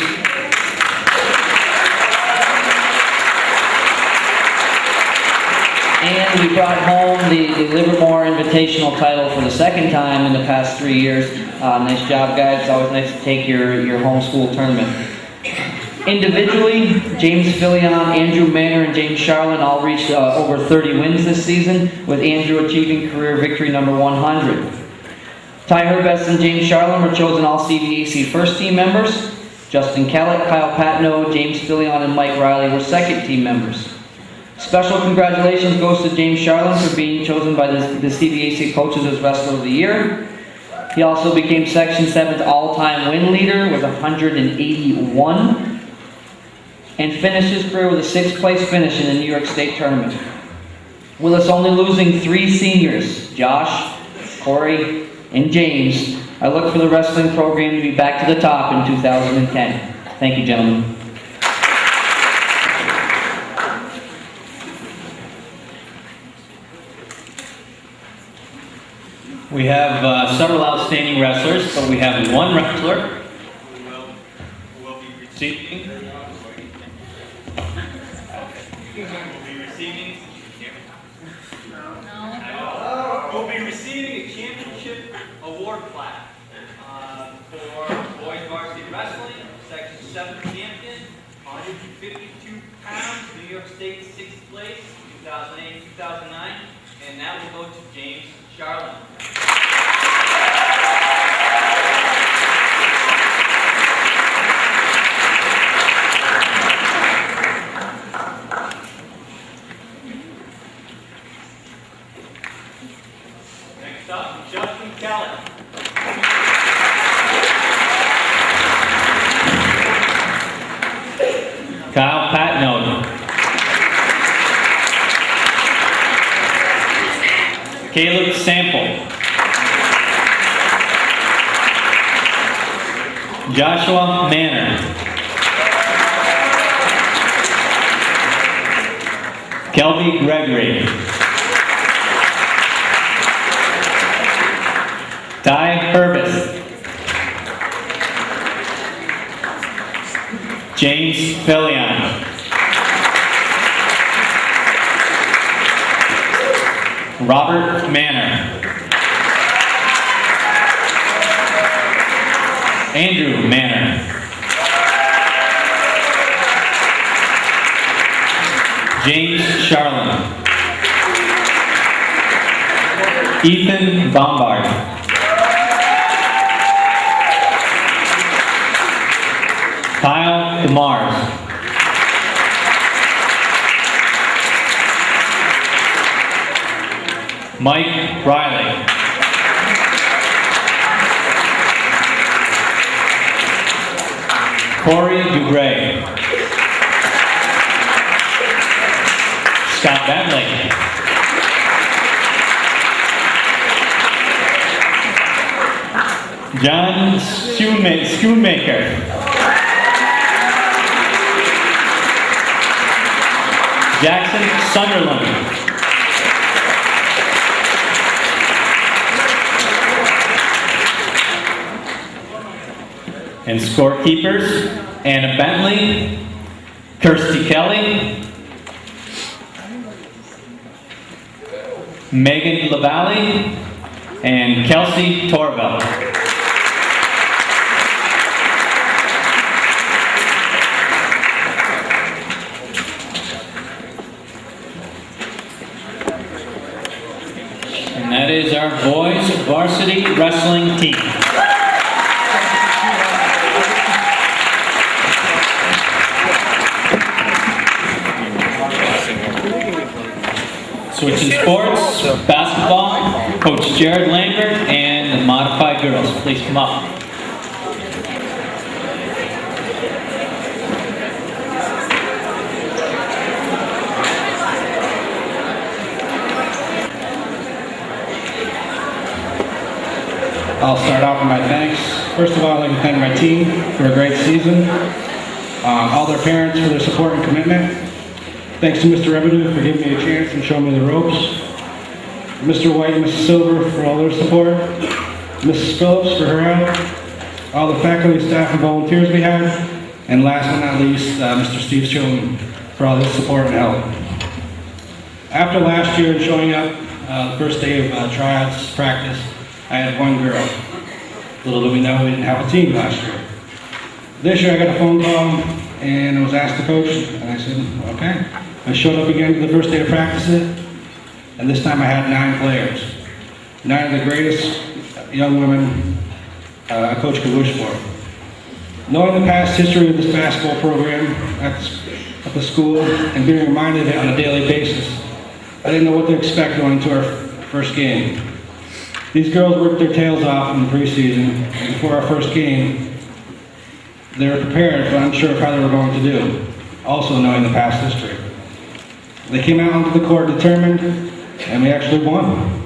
finally, we brought home the Livermore Invitational title for the second time in the past 3 years. Nice job, guys. It's always nice to take your homeschool tournament. Individually, James Fillion, Andrew Manor, and James Charlin all reached over 30 wins this season, with Andrew achieving career victory number 100. Ty Herbest and James Charlin were chosen all CVAC first team members. Justin Kellett, Kyle Patno, James Fillion, and Mike Riley were second team members. Special congratulations goes to James Charlin for being chosen by the CVAC coaches as Wrestler of the Year. He also became Section 7's all-time win leader with 181, and finished his career with a 6th place finish in the New York State Tournament. With us only losing 3 seniors, Josh, Corey, and James, I look for the wrestling program to be back to the top in 2010. Thank you, gentlemen. We have several outstanding wrestlers, but we have one wrestler who will be receiving a championship award plaque for boys varsity wrestling, Section 7 champion, 152 pounds, New York State 6th place, 2008-2009, and that will go to James Charlin. Next up, Justin Kellett. Kyle Patno. Caleb Sample. Joshua Manor. Kelby Gregory. Ty Herbest. James Fillion. Robert Manor. Andrew Manor. James Charlin. Ethan Bombard. Kyle DeMars. Mike Riley. Corey Dubray. Scott Bentley. John Schoonmaker. Jackson Sunderland. And scorekeepers, Anna Bentley, Kirsty Kelly, Megan LaValle, and Kelsey Torveld. And that is our boys varsity wrestling team. Switching sports, basketball, Coach Jared Lambert, and the modified girls. Please come up. I'll start off with my thanks. First of all, I'd like to thank my team for a great season, all their parents for their support and commitment. Thanks to Mr. Revenue for giving me a chance and showing me the ropes. Mr. White and Mrs. Silver for all their support. Mrs. Phillips for her help. All the faculty, staff, and volunteers we had. And last but not least, Mr. Steve Chilton for all his support and help. After last year and showing up the first day of tryouts practice, I had one girl. Little did we know we didn't have a team last year. This year I got a phone call and I was asked to coach, and I said, okay. I showed up again to the first day of practices, and this time I had 9 players. 9 of the greatest young women a coach could wish for. Knowing the past history of this basketball program at the school and being reminded of it on a daily basis, I didn't know what to expect going into our first game. These girls worked their tails off in the preseason, and before our first game, they were prepared but unsure of how they were going to do, also knowing the past history. They came out onto the court determined, and we actually won.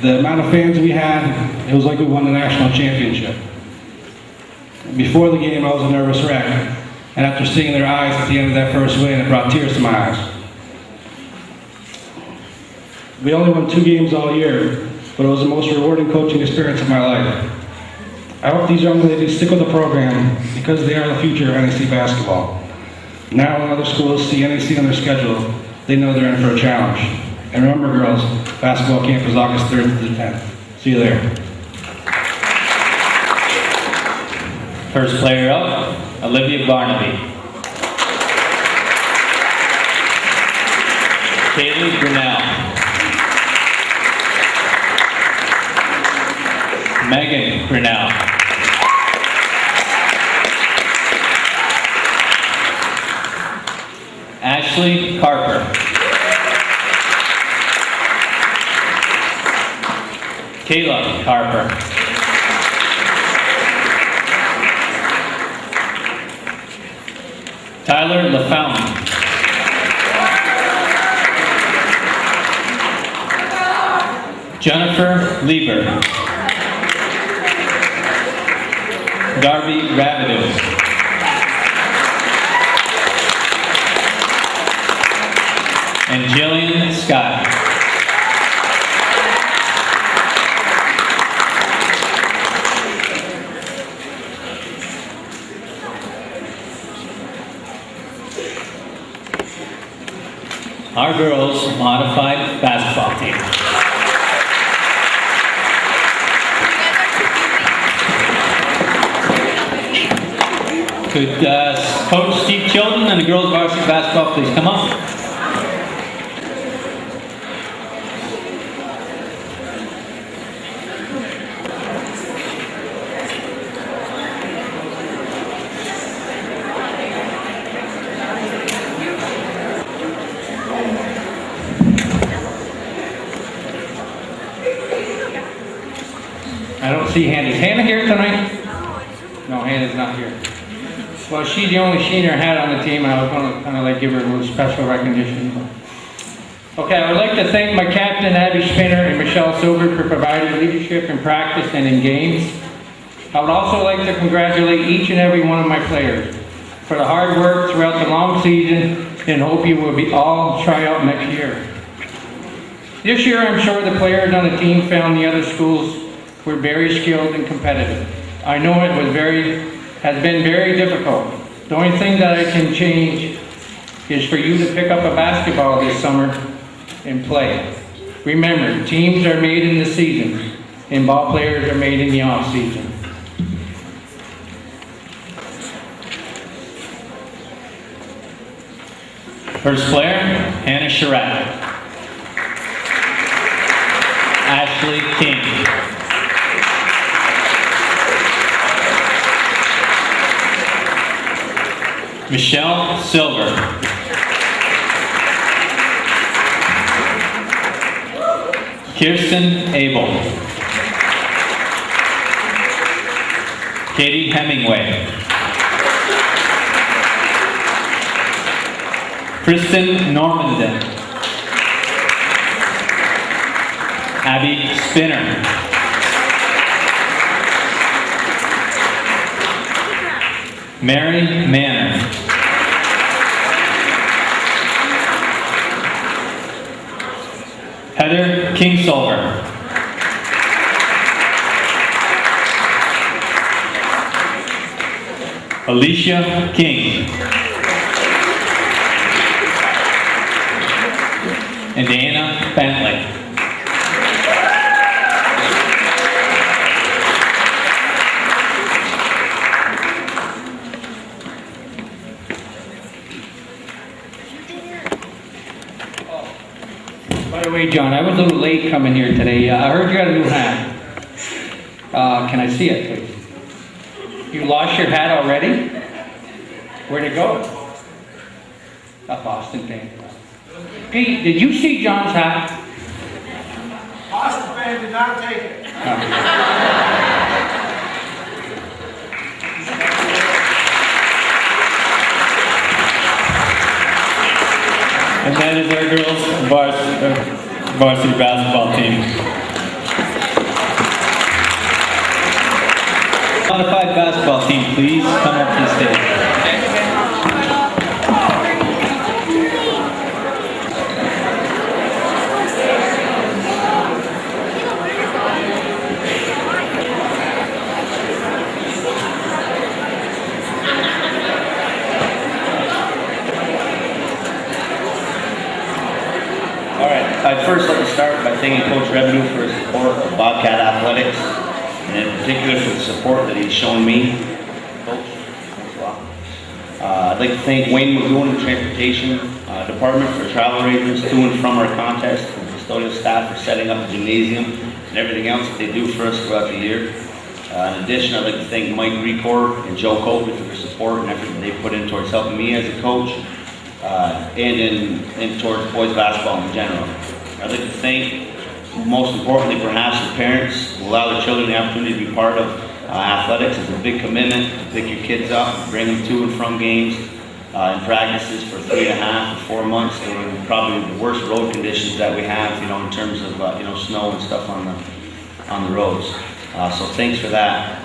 The amount of fans we had, it was like we won the national championship. Before the game, I was a nervous wreck, and after seeing their eyes at the end of that first win, it brought tears to my eyes. We only won 2 games all year, but it was the most rewarding coaching experience of my life. I hope these young ladies stick with the program because they are the future of NAC basketball. Now when other schools see NAC on their schedule, they know they're in for a challenge. And remember, girls, basketball camp is August 3rd to the 10th. See you there. First player up, Olivia Barnaby. Kaylee Grinnell. Megan Grinnell. Ashley Carper. Kayla Carper. Tyler LaFountain. Jennifer Lieber. Darby Rabideau. And Jillian Scott. Our girls' modified basketball team. Could Coach Steve Chilton and the girls' varsity basketball please come up? I don't see Hannah. Is Hannah here tonight? No, Hannah's not here. Well, she's the only senior I had on the team, and I was going to kind of like give her a little special recognition. Okay, I would like to thank my captain, Abby Spinner, and Michelle Silver for providing leadership in practice and in games. I would also like to congratulate each and every one of my players for the hard work throughout the long season, and hope you will be all try out next year. This year, I'm sure the players on the team found the other schools were very skilled and competitive. I know it has been very difficult. The only thing that I can change is for you to pick up a basketball this summer and play. Remember, teams are made in the season, and ball players are made in the off season. First player, Hannah Sherratt. Ashley King. Michelle Silver. Kirsten Abel. Katie Hemingway. Kristen Normandin. Abby Spinner. Mary Manor. Heather Kingsolver. Alicia King. and Anna Bentley. By the way, John, I was a little late coming here today. I heard you got a new hat. Can I see it, please? You lost your hat already? Where'd it go? A Boston fan. Hey, did you see John's hat? Boston fan did not take it. And that is our girls' varsity basketball team. Modified basketball team, please come up to the stage. All right, I'd first like to start by thanking Coach Revenue for his support of Bobcat Athletics, and in particular for the support that he's shown me. Coach, thanks a lot. I'd like to thank Wayne Magoon and Transportation Department for travel arrangements to and from our contest, and custodial staff for setting up the gymnasium and everything else that they do for us throughout the year. In addition, I'd like to thank Mike Recor and Joe Copley for their support and effort that they put in towards helping me as a coach. And in towards boys basketball in general. I'd like to thank, most importantly perhaps, the parents who allow their children the opportunity to be part of athletics. It's a big commitment to pick your kids up, bring them to and from games and practices for 3.5 or 4 months during probably the worst road conditions that we have, in terms of snow and stuff on the roads. So thanks for that.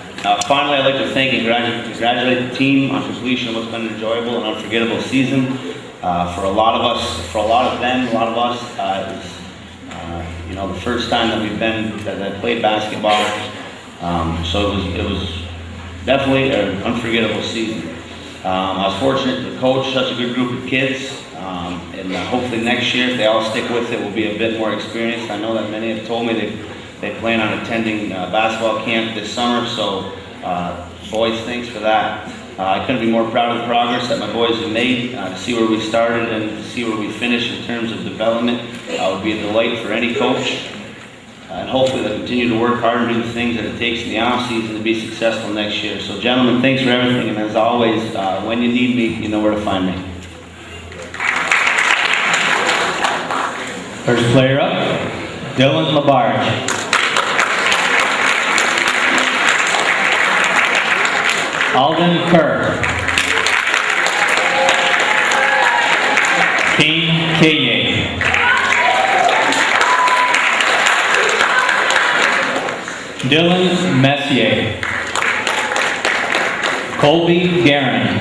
Finally, I'd like to thank and congratulate the team on completion of what's been an enjoyable and unforgettable season. For a lot of us, it was the first time that I played basketball. So it was definitely an unforgettable season. I was fortunate to coach such a good group of kids, and hopefully next year, if they all stick with it, we'll be a bit more experienced. I know that many have told me they plan on attending basketball camp this summer, so boys, thanks for that. I couldn't be more proud of the progress that my boys have made. To see where we started and to see where we finished in terms of development would be a delight for any coach. And hopefully they'll continue to work hard and do the things that it takes in the off season to be successful next year. So gentlemen, thanks for everything, and as always, when you need me, you know where to find me. First player up, Dylan Labarge. Alden Kerr. Kane Kaye. Dylan Messier. Colby Guerin.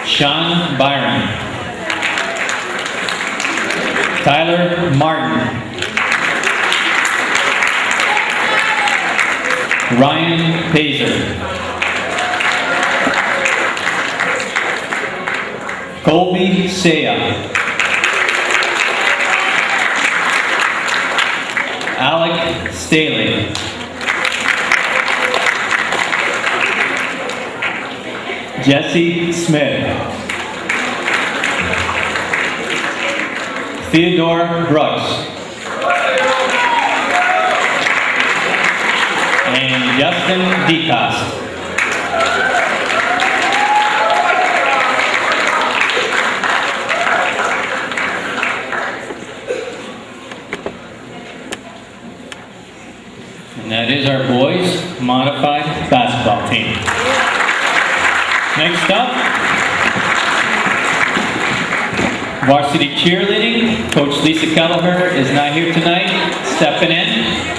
Sean Byron. Tyler Martin. Ryan Pazer. Colby Saya. Alec Staley. Jesse Smith. Theodore Brooks. And Justin DeCoste. And that is our boys modified basketball team. Next up, varsity cheerleading. Coach Lisa Kelleher is not here tonight, stepping in.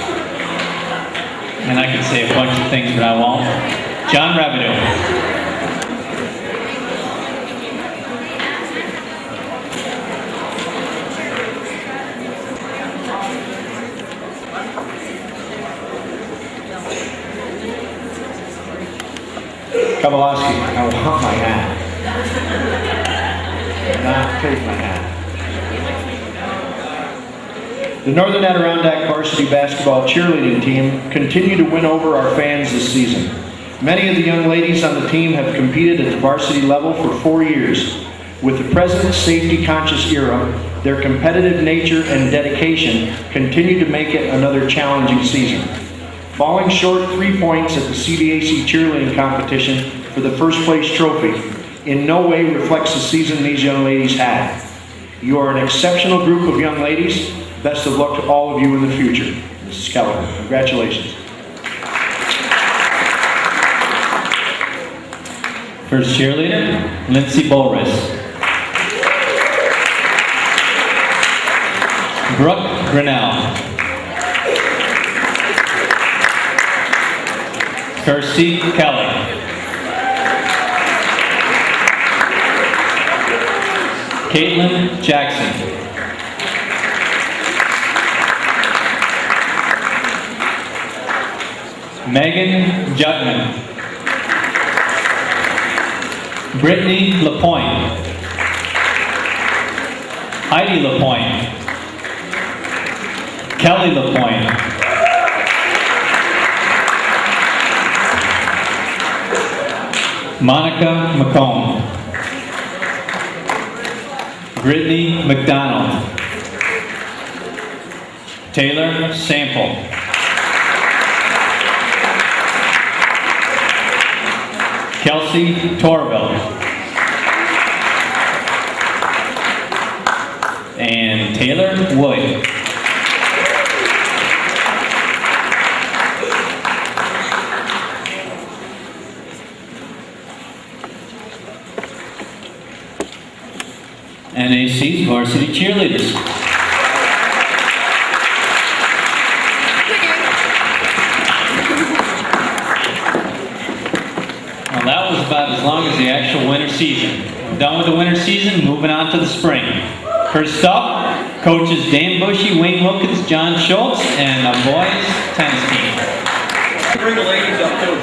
And I could say a bunch of things, but I won't. John Revenue. Kowalski, I want my hat. Not take my hat. The Northern Adirondack varsity basketball cheerleading team continue to win over our fans this season. Many of the young ladies on the team have competed at the varsity level for 4 years. With the present safety-conscious era, their competitive nature and dedication continue to make it another challenging season. Falling short 3 points at the CBAC cheerleading competition for the first place trophy in no way reflects the season these young ladies had. You are an exceptional group of young ladies. Best of luck to all of you in the future. Mrs. Keller, congratulations. First cheerleader, Lindsay Bolris. Brooke Grinnell. Kirsty Kelly. Caitlin Jackson. Megan Jutman. Brittany LaPointe. Heidi LaPointe. Kelly LaPointe. Monica McComb. Brittany McDonald. Taylor Sample. Kelsey Torville. And Taylor Wood. NAC's varsity cheerleaders. Well, that was about as long as the actual winter season. We're done with the winter season, moving on to the spring. First up, coaches Dan Bushy, Wayne Wilkins, John Schultz, and the boys tennis team. Bring the ladies up too.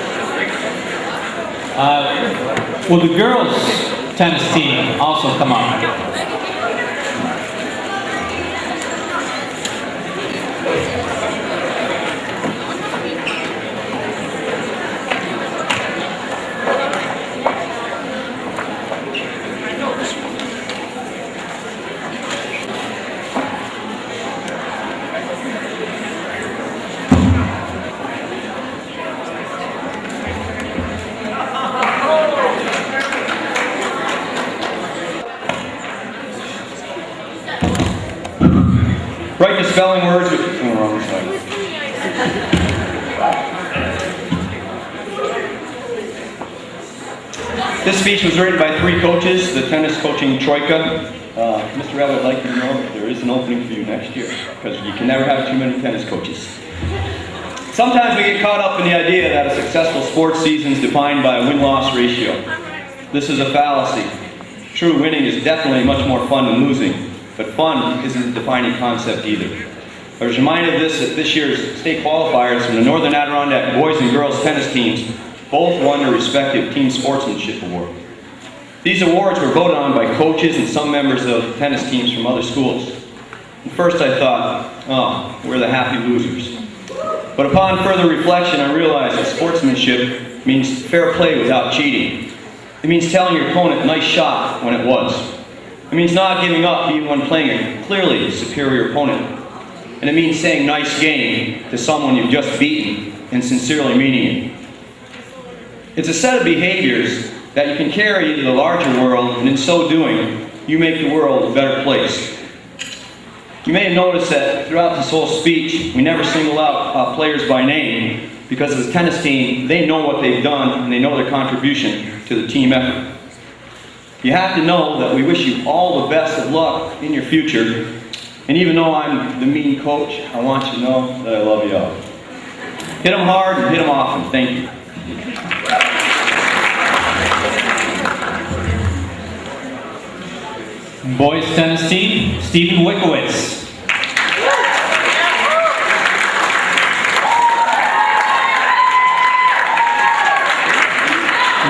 Will the girls tennis team also come on? Write the spelling words with the wrong side. This speech was written by 3 coaches, the tennis coaching troika. Mr. Reb, I'd like you to know that there is an opening for you next year, because you can never have too many tennis coaches. Sometimes we get caught up in the idea that a successful sports season is defined by a win-loss ratio. This is a fallacy. True winning is definitely much more fun than losing. But fun isn't a defining concept either. I was reminded of this at this year's state qualifiers when the Northern Adirondack boys and girls tennis teams both won their respective team sportsmanship award. These awards were voted on by coaches and some members of tennis teams from other schools. At first I thought, oh, we're the happy losers. But upon further reflection, I realized that sportsmanship means fair play without cheating. It means telling your opponent, nice shot, when it was. It means not giving up even when playing a clearly superior opponent. And it means saying nice game to someone you've just beaten and sincerely meaning it. It's a set of behaviors that you can carry into the larger world, and in so doing, you make the world a better place. You may have noticed that throughout this whole speech, we never single out players by name, because as a tennis team, they know what they've done and they know their contribution to the team effort. You have to know that we wish you all the best of luck in your future. And even though I'm the mean coach, I want you to know that I love you all. Hit them hard and hit them often. Thank you. Boys tennis team, Stephen Wickowitz.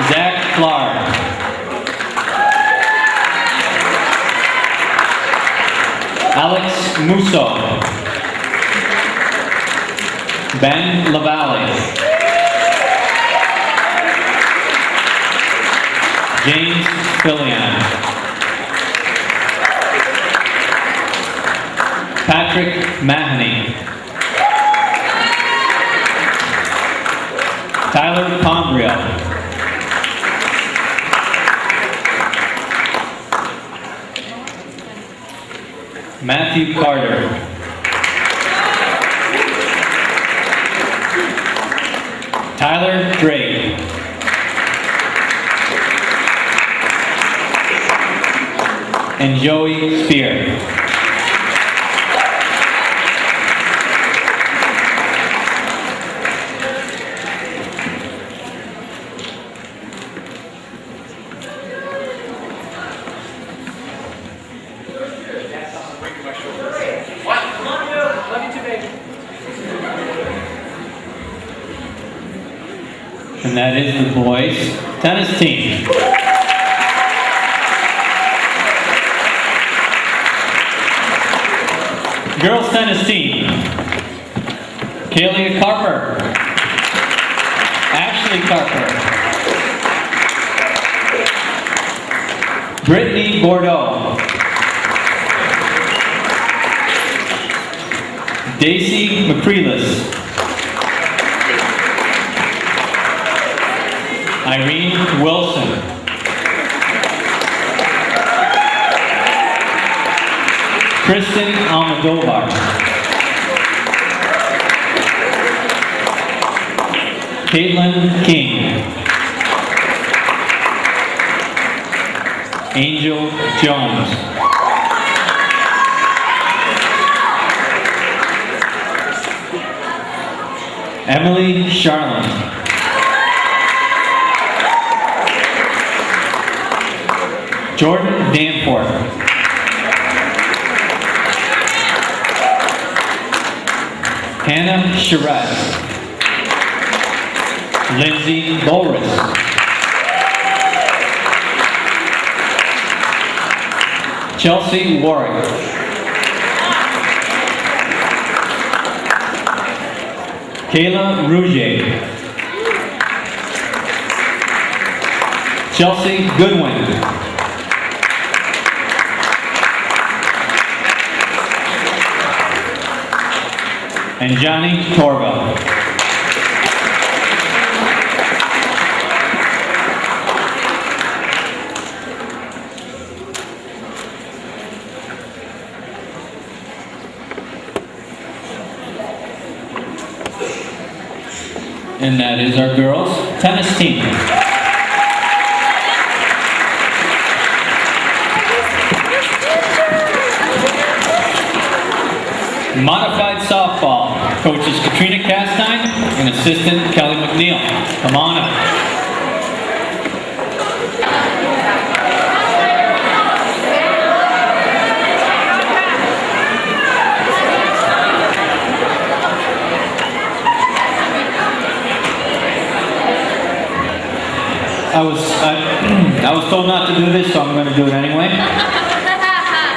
Zach Clark. Musso. Ben Lavalle. James Fillion. Patrick Mahoney. Tyler Pombrio. Matthew Carter. Tyler Drake. And Joey Spear. And that is the boys' tennis team. Girls' tennis team. Kaylee Carper. Ashley Carper. Brittany Bordeaux. Daisy McCreelis. Irene Wilson. Kristen Almodovar. Caitlin King. Angel Jones. Emily Charlin. Jordan Danforth. Hannah Charette. Lindsay Bolris. Chelsea Warwick. Kayla Rouget. Chelsea Goodwin. And Johnny Torvald. And that is our girls' tennis team. Modified softball, coaches Katrina Castine and assistant Kelly McNeil. Come on up. I was told not to do this, so I'm going to do it anyway.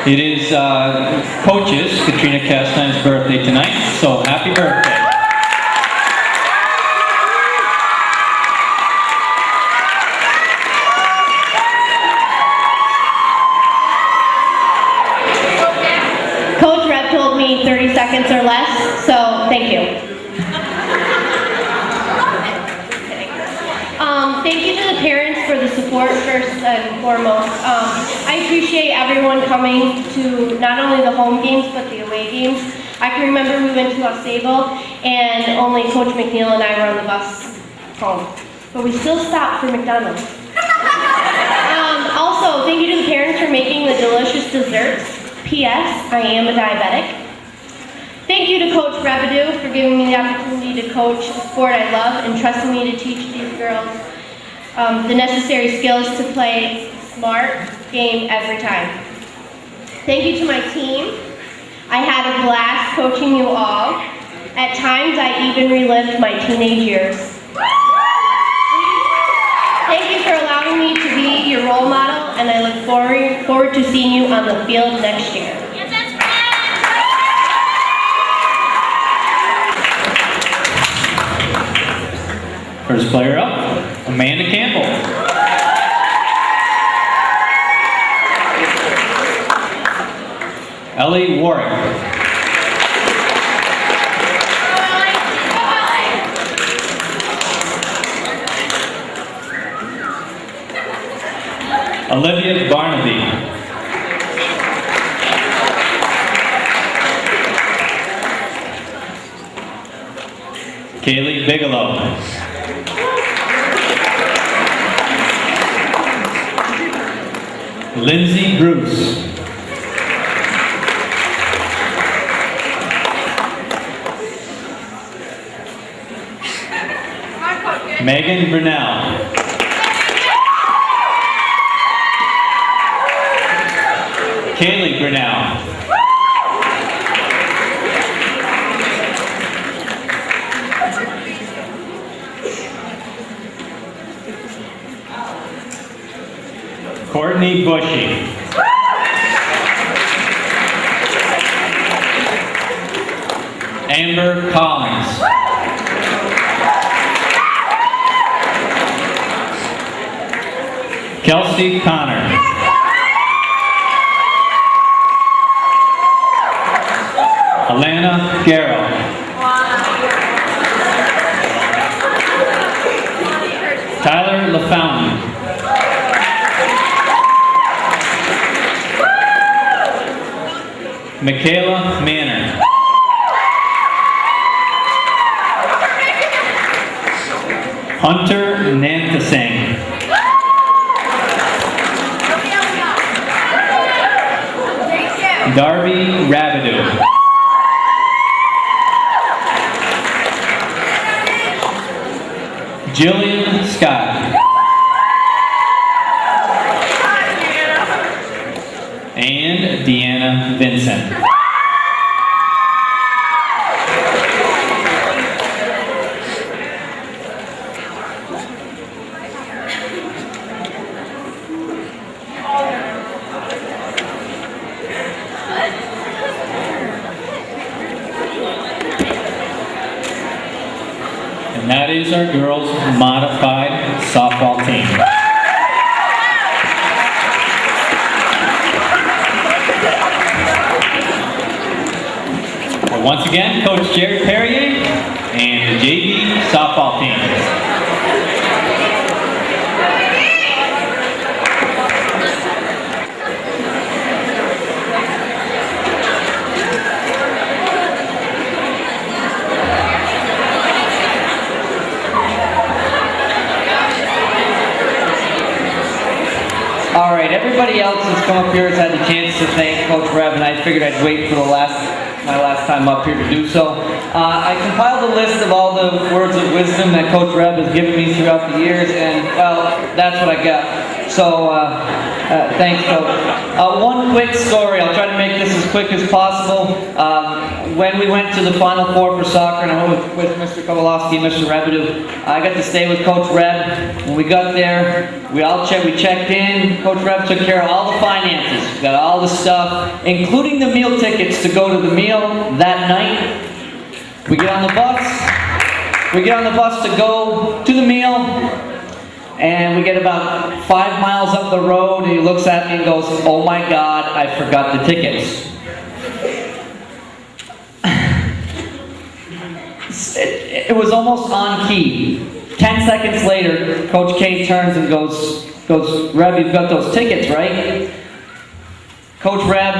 It is coaches Katrina Castine's birthday tonight, so happy birthday. Coach Reb told me 30 seconds or less, so thank you. Thank you to the parents for the support first and foremost. I appreciate everyone coming to not only the home games but the away games. I can remember we went to Osable and only Coach McNeil and I were on the bus home. But we still stopped for McDonald's. Also, thank you to the parents for making the delicious desserts. P.S. I am a diabetic. Thank you to Coach Rebedu for giving me the opportunity to coach a sport I love and trusting me to teach these girls the necessary skills to play smart game every time. Thank you to my team. I had a blast coaching you all. At times, I even relived my teenage years. Thank you for allowing me to be your role model, and I look forward to seeing you on the field next year. Yes, that's right. First player up, Amanda Campbell. Ellie Warwick. Olivia Barnaby. Kaylee Bigelow. Lindsay Bruce. Megan Brunel. Kaylee Brunel. Courtney Bushy. Amber Collins. Kelsey Connor. Alana Garrow. Tyler LaFountain. Michaela Manor. Hunter Nantasang. Darby Rabideau. Jillian Scott. And Deanna Vincent. And that is our girls' modified softball team. Well, once again, Coach Jared Perrier and the JV softball team. All right, everybody else that's come up here has had the chance to thank Coach Reb, and I figured I'd wait for my last time up here to do so. I compiled a list of all the words of wisdom that Coach Reb has given me throughout the years, and, well, that's what I got. So, thanks, Coach. One quick story. I'll try to make this as quick as possible. When we went to the Final Four for soccer, and I went with Mr. Kowalowski and Mr. Rabideau, I got to stay with Coach Reb. When we got there, we checked in. Coach Reb took care of all the finances. We got all the stuff, including the meal tickets to go to the meal that night. We get on the bus. We get on the bus to go to the meal. And we get about 5 miles up the road, and he looks at me and goes, "Oh my God, I forgot the tickets." It was almost on key. 10 seconds later, Coach K turns and goes, "Reb, you've got those tickets, right?" Coach Reb,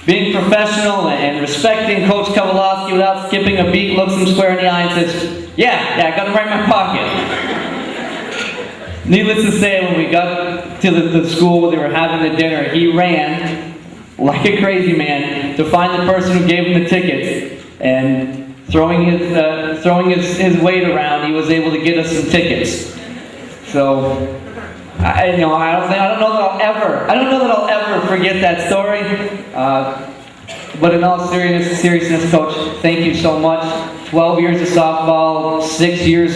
being professional and respecting Coach Kowalowski without skipping a beat, looks him square in the eye and says, yeah, I got them right in my pocket. Needless to say, when we got to the school where they were having the dinner, he ran like a crazy man to find the person who gave him the tickets, and throwing his weight around, he was able to get us some tickets. So, I don't know that I'll ever forget that story. But in all seriousness, Coach, thank you so much. 12 years of softball, 6 years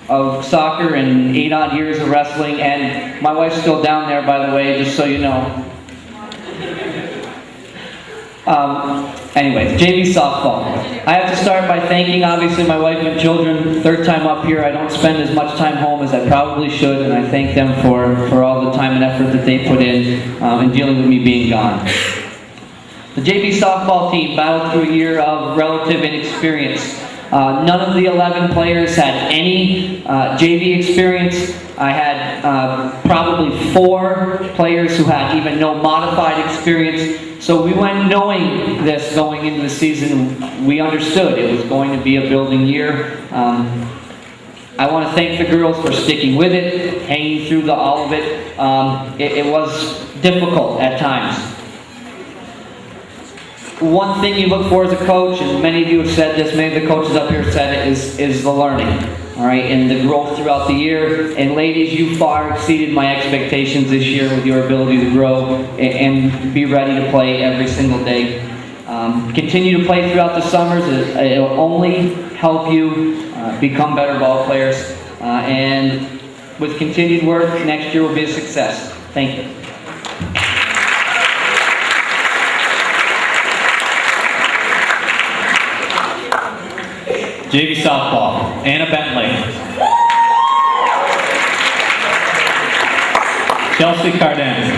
of soccer, and 8 odd years of wrestling, and my wife's still down there, by the way, just so you know. Anyways, JV softball. I have to start by thanking, obviously, my wife and children. Third time up here, I don't spend as much time home as I probably should, and I thank them for all the time and effort that they put in dealing with me being gone. The JV softball team battled through a year of relative inexperience. None of the 11 players had any JV experience. I had probably 4 players who had even no modified experience. So we went knowing this going into the season. We understood it was going to be a building year. I want to thank the girls for sticking with it, hanging through all of it. It was difficult at times. One thing you look for as a coach, and many of you have said this, many of the coaches up here said it, is the learning, all right, and the growth throughout the year. And ladies, you far exceeded my expectations this year with your ability to grow and be ready to play every single day. Continue to play throughout the summers. It'll only help you become better ball players. And with continued work, next year will be a success. Thank you. JV softball, Anna Bentley. Chelsea Carden.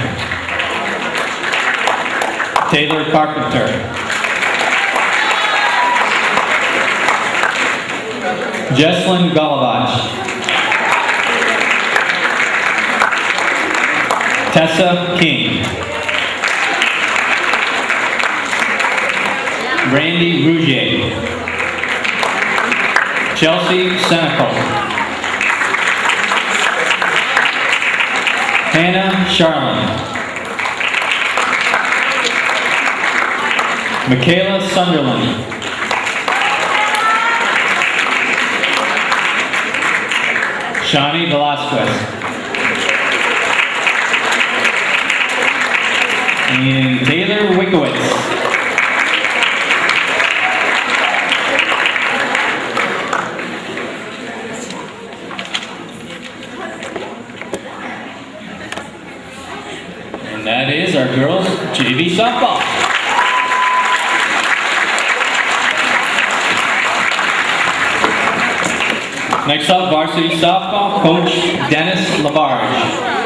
Taylor Carpenter. Jesslyn Golovach. Tessa King. Randy Rougier. Chelsea Senecal. Hannah Charlin. Michaela Sunderland. Shani Velasquez. And Taylor Wickowitz. That is our girls' JV softball. Next up, varsity softball, Coach Dennis Labarge.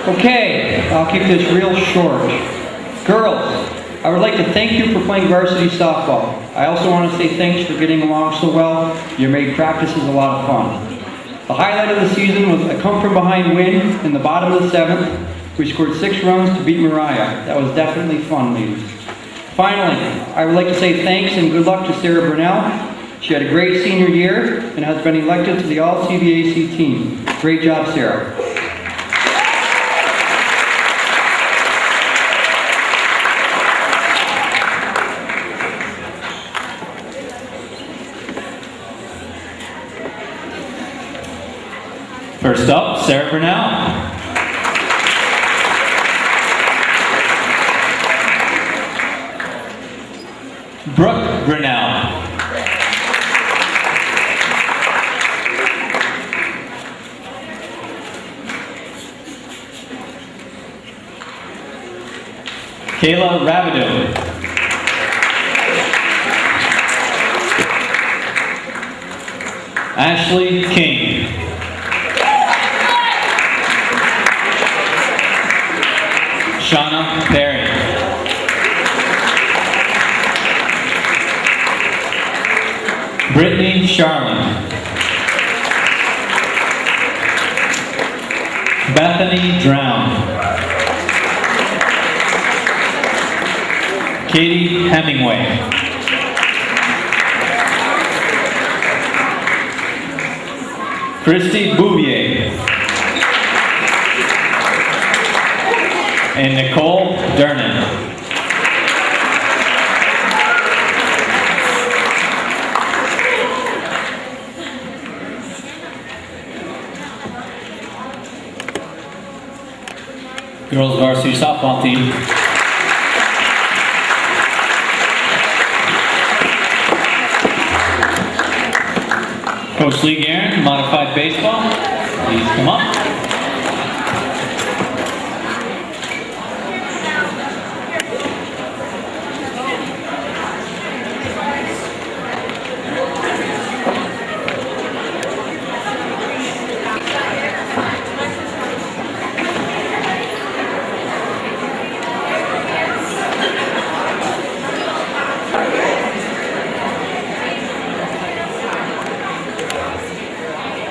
Okay, I'll keep this real short. Girls, I would like to thank you for playing varsity softball. I also want to say thanks for getting along so well. You made practices a lot of fun. The highlight of the season was a come-from-behind win in the bottom of the 7th. We scored 6 runs to beat Mariah. That was definitely fun, ladies. Finally, I would like to say thanks and good luck to Sarah Burnell. She had a great senior year and has been elected to the All-CVAC team. Great job, Sarah. First up, Sarah Burnell. Brooke Burnell. Kayla Rabideau. Ashley King. Shauna Perry. Brittany Charlin. Bethany Drown. Katie Hemingway. Christy Bouvier. And Nicole Dernan. girls varsity softball team. Coach Lee Guerin, modified baseball, please come up.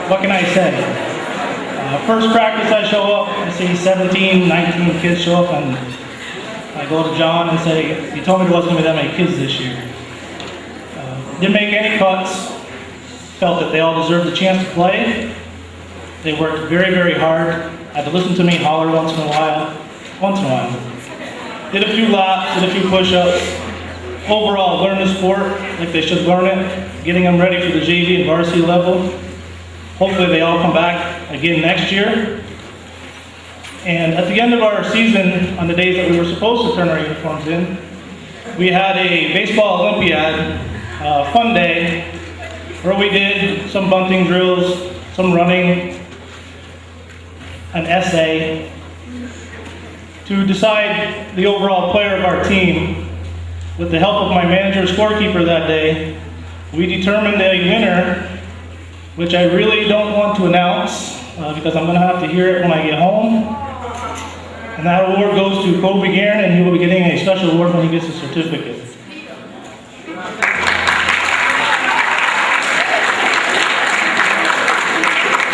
What can I say? First practice I show up, I see 17, 19 kids show up, and I go to John and say, you told me there wasn't going to be that many kids this year. Didn't make any cuts, felt that they all deserved a chance to play. They worked very, very hard. Had to listen to me holler once in a while. Did a few laps, did a few push-ups. Overall, learned the sport like they should learn it, getting them ready for the JV and varsity level. Hopefully they all come back again next year. And at the end of our season, on the days that we were supposed to turn our uniforms in, we had a baseball Olympiad, fun day, where we did some bunting drills, some running, an essay, to decide the overall player of our team. With the help of my manager scorekeeper that day, we determined a winner, which I really don't want to announce because I'm going to have to hear it when I get home. And that award goes to Kobe Guerin, and he will be getting a special award when he gets his certificate.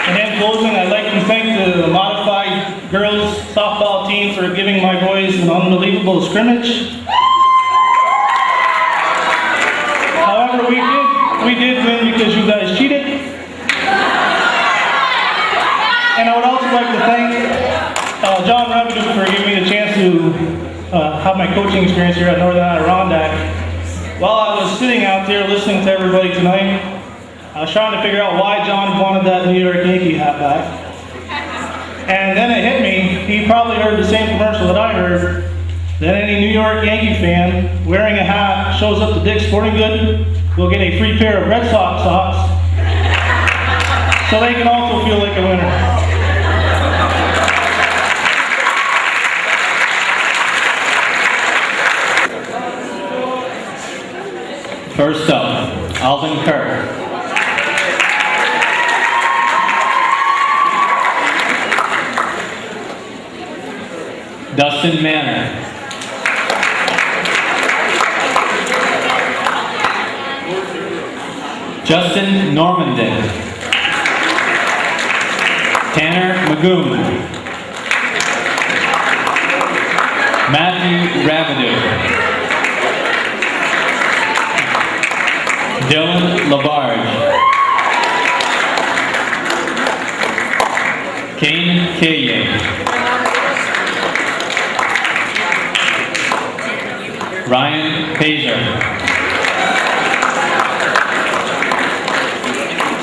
And in closing, I'd like to thank the modified girls softball team for giving my boys an unbelievable scrimmage. However, we did win because you guys cheated. And I would also like to thank John Revenue for giving me the chance to have my coaching experience here at Northern Adirondack. While I was sitting out there listening to everybody tonight, I was trying to figure out why John wanted that New York Yankee hat back. And then it hit me, he probably heard the same commercial that I heard, that any New York Yankee fan wearing a hat shows up to Dick's Sporting Goods will get a free pair of Red Sox socks, so they can also feel like a winner. First up, Alvin Kirk. Dustin Manor. Justin Normandin. Tanner Magoon. Matthew Rabideau. Dylan Labarge. Kane Kaye. Ryan Pazer.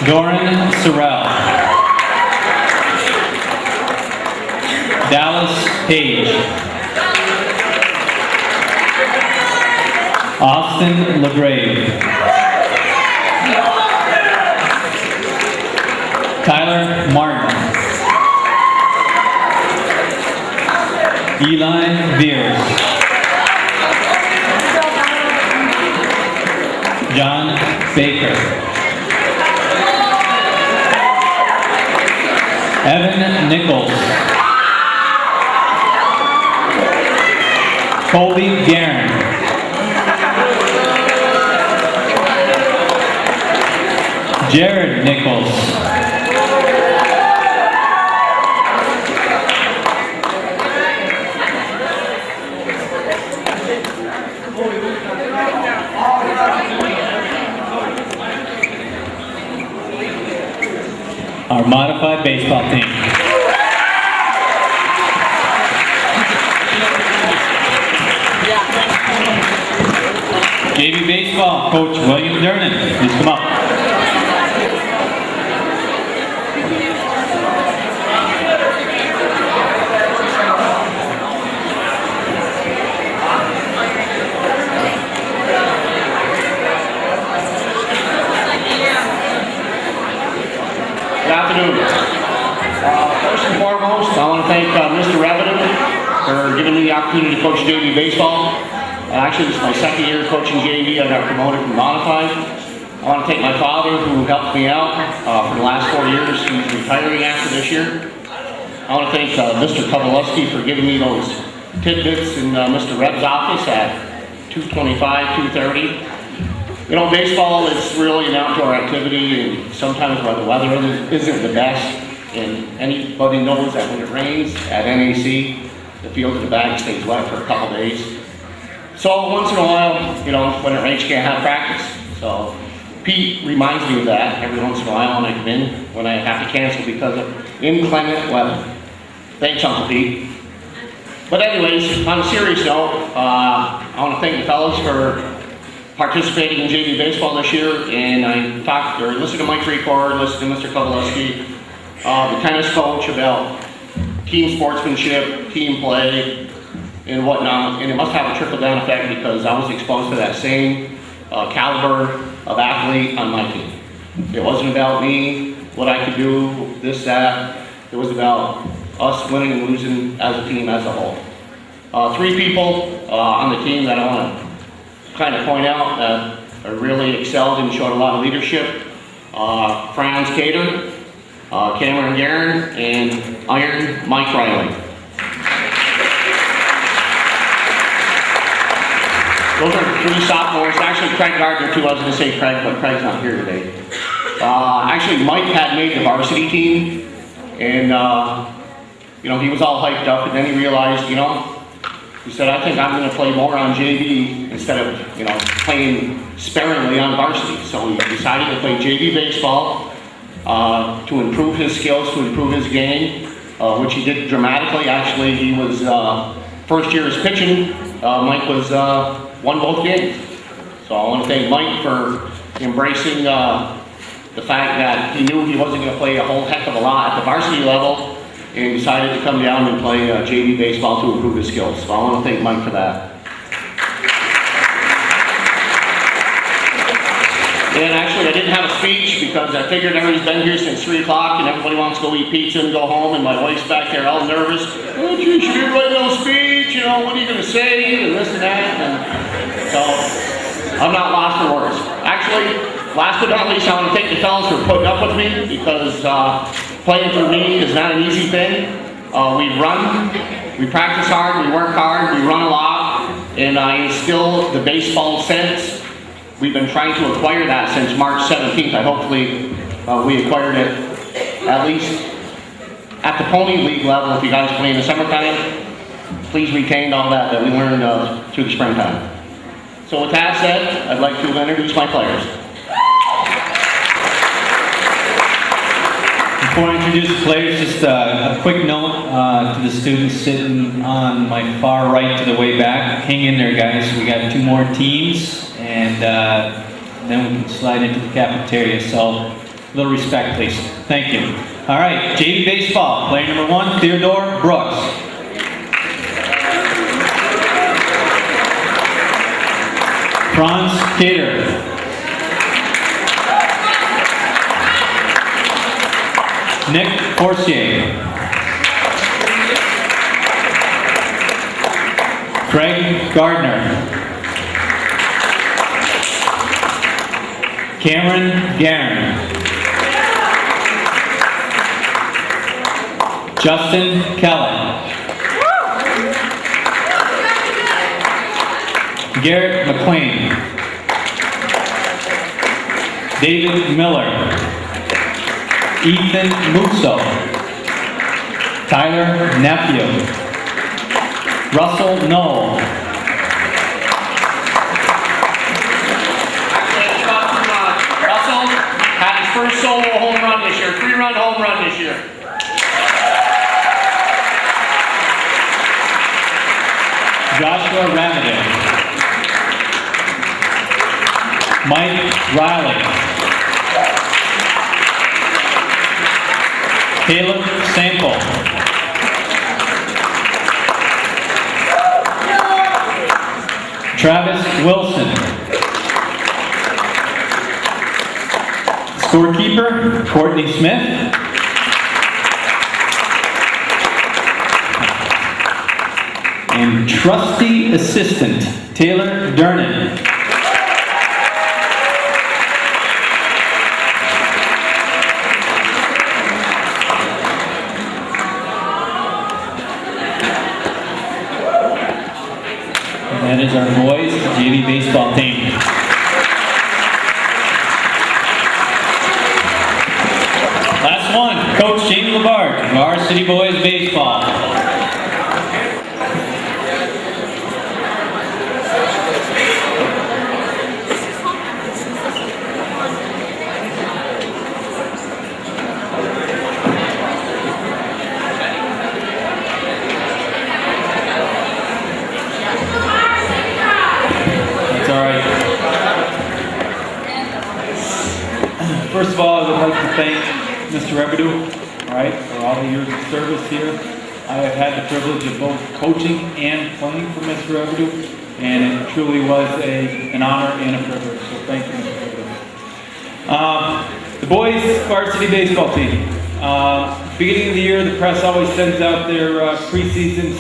Doran Sorrell. Dallas Page. Austin LaGrave. Tyler Martin. Eli Beers. John Baker. Evan Nichols. Colby Guerin. Jared Nichols. Our modified baseball team. JV baseball, Coach William Dernan, please come up. opportunity to coach JV baseball. Actually, this is my second year coaching JV. I got promoted from modified. I want to thank my father who helped me out for the last 4 years. He's retiring after this year. I want to thank Mr. Kowalewski for giving me those tidbits in Mr. Reb's office at 2:25, 2:30. You know, baseball is really an outdoor activity, and sometimes when the weather isn't the best, and anybody knows that when it rains at NAC, the field in the back stays wet for a couple days. So once in a while, you know, when it rains, you can't have practice. So Pete reminds me of that every once in a while when I come in, when I have to cancel because of inclement weather. Thanks, Uncle Pete. But anyways, on a serious note, I want to thank the fellows for participating in JV baseball this year, and I talked or listened to Mike Record, listened to Mr. Kowalewski, the tennis coach, about team sportsmanship, team play, and whatnot. And it must have a trickle-down effect because I was exposed to that same caliber of athlete on my team. It wasn't about me, what I could do, this, that. It was about us winning and losing as a team as a whole. 3 people on the team that I want to kind of point out that really excelled and showed a lot of leadership. Franz Cater, Cameron Guerin, and Iron Mike Riley. Those are 3 sophomores. Actually, Craig Gardner too. I was going to say Craig, but Craig's not here today. Actually, Mike had made the varsity team, and you know, he was all hyped up, and then he realized, you know, he said, I think I'm going to play more on JV instead of, you know, playing sparingly on varsity. So he decided to play JV baseball to improve his skills, to improve his game, which he did dramatically. Actually, he was first year as pitching. Mike was won both games. So I want to thank Mike for embracing the fact that he knew he wasn't going to play a whole heck of a lot at the varsity level, and decided to come down and play JV baseball to improve his skills. So I want to thank Mike for that. And actually, I didn't have a speech because I figured everybody's been here since 3 o'clock and everybody wants to go eat pizza and go home, and my wife's back there all nervous. Oh, you should be writing a speech, you know, what are you going to say, and this and that. And so I'm not lost for words. Actually, last but not least, I want to thank the fellas for putting up with me, because playing for me is not an easy thing. We run, we practice hard, we work hard, we run a lot, and I instill the baseball sense. We've been trying to acquire that since March 17th. Hopefully we acquired it at least at the Pony League level. If you guys play in the summertime, please retain all that we learned through the springtime. So with that said, I'd like to introduce my players. Before I introduce the players, just a quick note to the students sitting on my far right to the way back. Hang in there, guys. We got 2 more teams, and then we can slide into the cafeteria. So, a little respect, please. Thank you. All right, JV baseball. Player number 1, Theodore Brooks. Franz Cater. Nick Forcier. Craig Gardner. Cameron Guerin. Justin Kellett. Garrett McLean. David Miller. Ethan Musso. Tyler Nephew. Russell Knoll. Russell had his first solo home run this year, 3-run home run this year. Joshua Ramadin. Mike Riley. Caleb Sample. Travis Wilson. Scorekeeper, Courtney Smith. and trusty assistant, Taylor Dernan. That is our boys JV baseball team. Last one, Coach James LeBart, Varsity Boys Baseball. First of all, I would like to thank Mr. Rebedu, all right, for all the years of service here. I have had the privilege of both coaching and playing for Mr. Rebedu, and it truly was an honor and a privilege, so thank you, Mr. Rebedu. The boys varsity baseball team. Beginning of the year, the press always sends out their preseasons,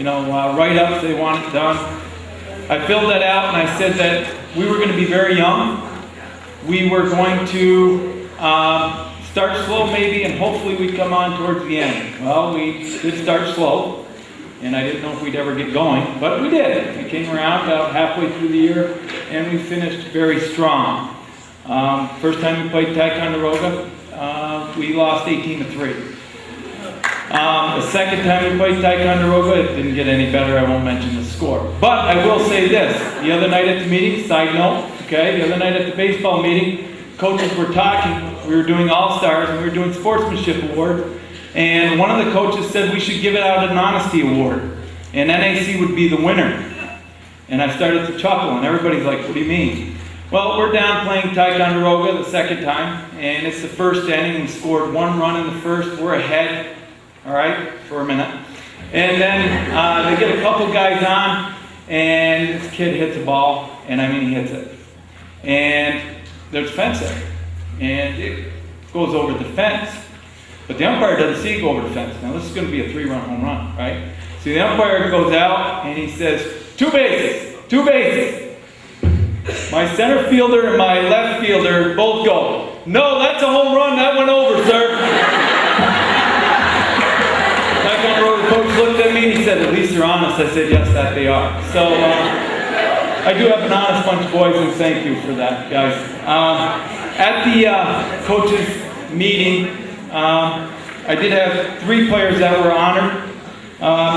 write-ups, they want it done. I filled that out and I said that we were going to be very young. We were going to start slow maybe, and hopefully we'd come on towards the end. Well, we did start slow, and I didn't know if we'd ever get going, but we did. We came around about halfway through the year, and we finished very strong. First time we played Ticonderoga, we lost 18-3. The second time we played Ticonderoga, it didn't get any better. I won't mention the score. But I will say this. The other night at the meeting, side note, okay, the other night at the baseball meeting, coaches were talking. We were doing All-Stars and we were doing Sportsmanship Award. And one of the coaches said we should give it out an Honesty Award. And NAC would be the winner. And I started to chuckle and everybody's like, what do you mean? Well, we're down playing Ticonderoga the second time. And it's the first inning. We scored 1 run in the first. We're ahead. All right, for a minute. And then they get a couple guys on, and this kid hits a ball, and I mean he hits it. And there's fence there, and it goes over the fence. But the umpire doesn't see it go over the fence. Now this is going to be a 3-run home run, right? So the umpire goes out, and he says, 2 bases, 2 bases. My center fielder and my left fielder both go. No, that's a home run, that went over, sir. The coach looked at me and he said, at least they're honest. I said, yes, that they are. So I do have an honest bunch of boys, and thank you for that, guys. At the coaches meeting, I did have 3 players that were honored.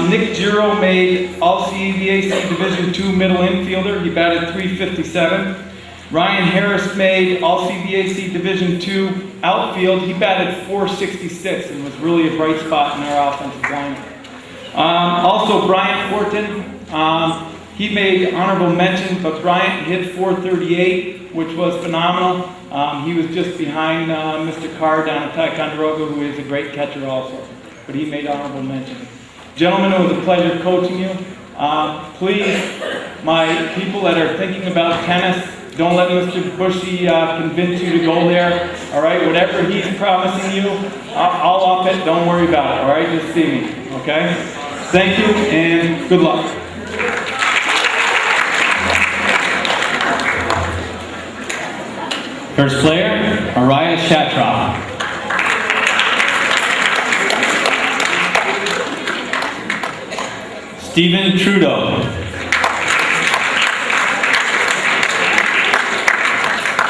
Nick Giro made All-CVAC Division II middle infielder. He batted .357. Ryan Harris made All-CVAC Division II outfield. He batted .466 and was really a bright spot in our offensive line. Also, Bryant Fortin, he made honorable mention, but Bryant hit .438, which was phenomenal. He was just behind Mr. Carr down at Ticonderoga, who is a great catcher also, but he made honorable mention. Gentlemen, it was a pleasure coaching you. Please, my people that are thinking about tennis, don't let Mr. Bushy convince you to go there. All right, whatever he's promising you, I'll up it. Don't worry about it. All right, just see me. Okay. Thank you and good luck. First player, Araya Shatrop. Stephen Trudeau.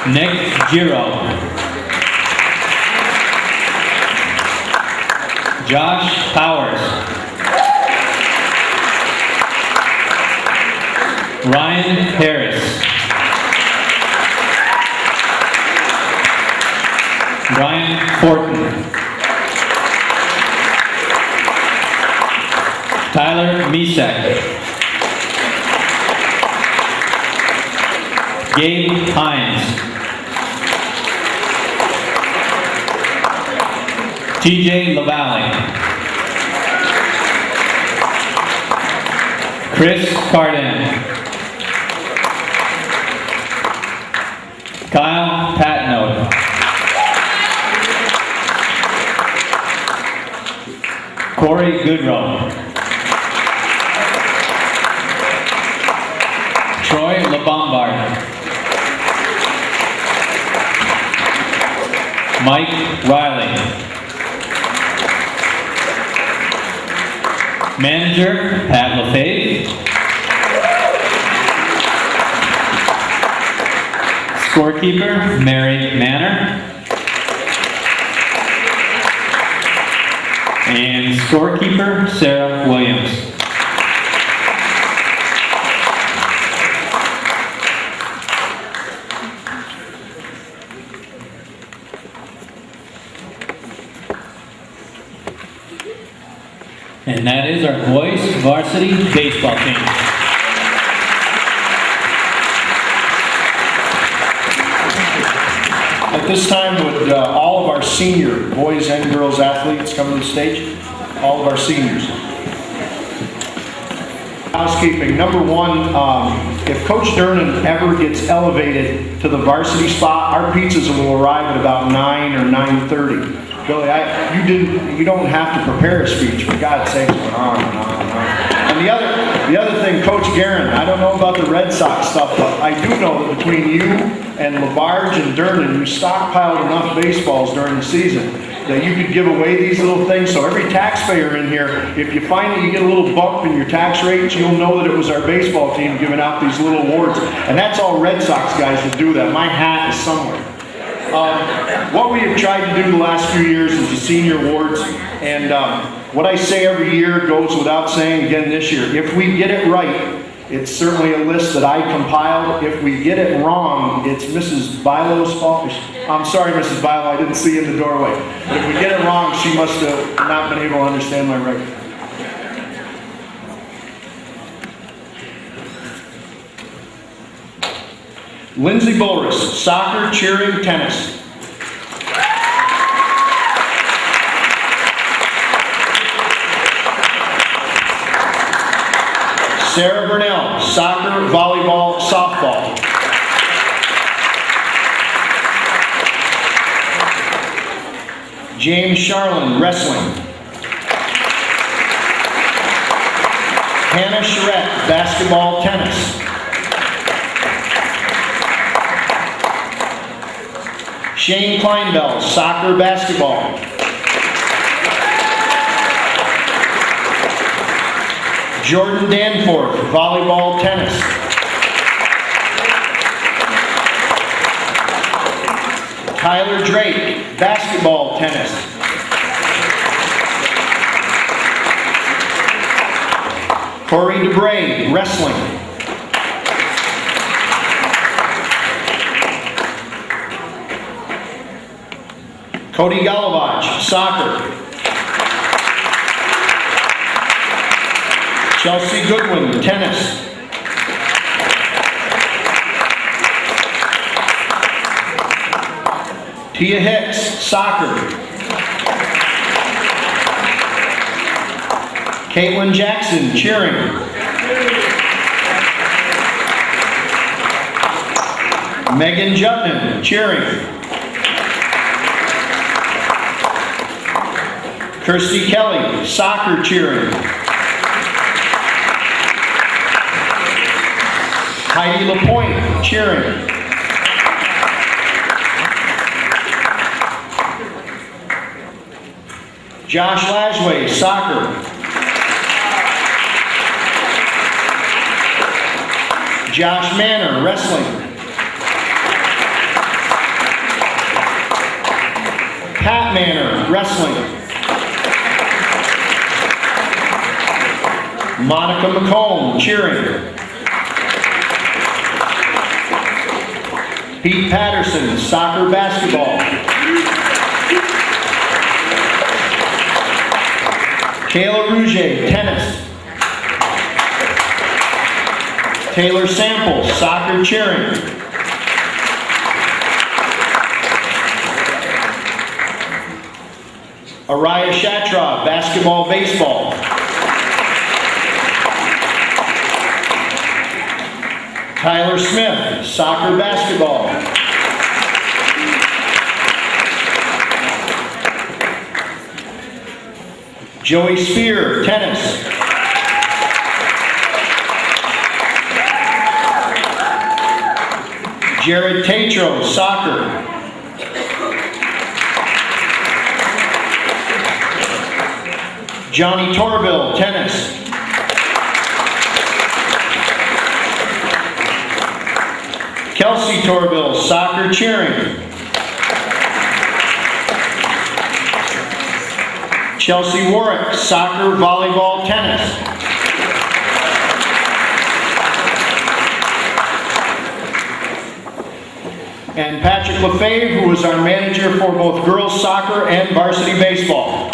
Nick Giro. Josh Powers. Ryan Harris. Brian Fortin. Tyler Misek. Gabe Hines. TJ LaValle. Chris Carden. Kyle Patnode. Corey Goodrow. Bombard. Mike Riley. Manager, Pat LaFave. Scorekeeper, Mary Manor. And scorekeeper, Sarah Williams. And that is our boys varsity baseball team. At this time, would all of our senior boys and girls athletes come to the stage? All of our seniors. Housekeeping. Number one, if Coach Durnan ever gets elevated to the varsity spot, our pizzas will arrive at about 9 or 9:30. Billy, you don't have to prepare a speech, for God's sake. And the other thing, Coach Guerin, I don't know about the Red Sox stuff, but I do know that between you and LaBarge and Durnan, you stockpiled enough baseballs during the season that you could give away these little things. So every taxpayer in here, if you find that you get a little bump in your tax rates, you'll know that it was our baseball team giving out these little awards. And that's all Red Sox guys that do that. My hat is somewhere. What we have tried to do the last few years is the senior awards, and what I say every year goes without saying again this year. If we get it right, it's certainly a list that I compiled. If we get it wrong, it's Mrs. Bilo's fault. I'm sorry, Mrs. Bilo, I didn't see you in the doorway. But if we get it wrong, she must have not been able to understand my writing. Lindsay Bulris, soccer, cheering, tennis. Sarah Burnell, soccer, volleyball, softball. James Charlin, wrestling. Hannah Charette, basketball, tennis. Shane Kleinbell, soccer, basketball. Jordan Danforth, volleyball, tennis. Tyler Drake, basketball, tennis. Corey DeBray, wrestling. Cody Galavach, soccer. Chelsea Goodwin, tennis. Tia Hicks, soccer. Caitlin Jackson, cheering. Megan Jutman, cheering. Kirsty Kelly, soccer, cheering. Heidi LaPointe, cheering. Josh Lashway, soccer. Josh Manor, wrestling. Pat Manor, wrestling. Monica McComb, cheering. Pete Patterson, soccer, basketball. Kayla Rouget, tennis. Taylor Sample, soccer, cheering. Araya Shatra, basketball, baseball. Tyler Smith, soccer, basketball. Joey Spear, tennis. Jared Tatro, soccer. Johnny Torville, tennis. Kelsey Torville, soccer cheering. Chelsea Warwick, soccer, volleyball, tennis. And Patrick LaFave, who is our manager for both girls soccer and varsity baseball.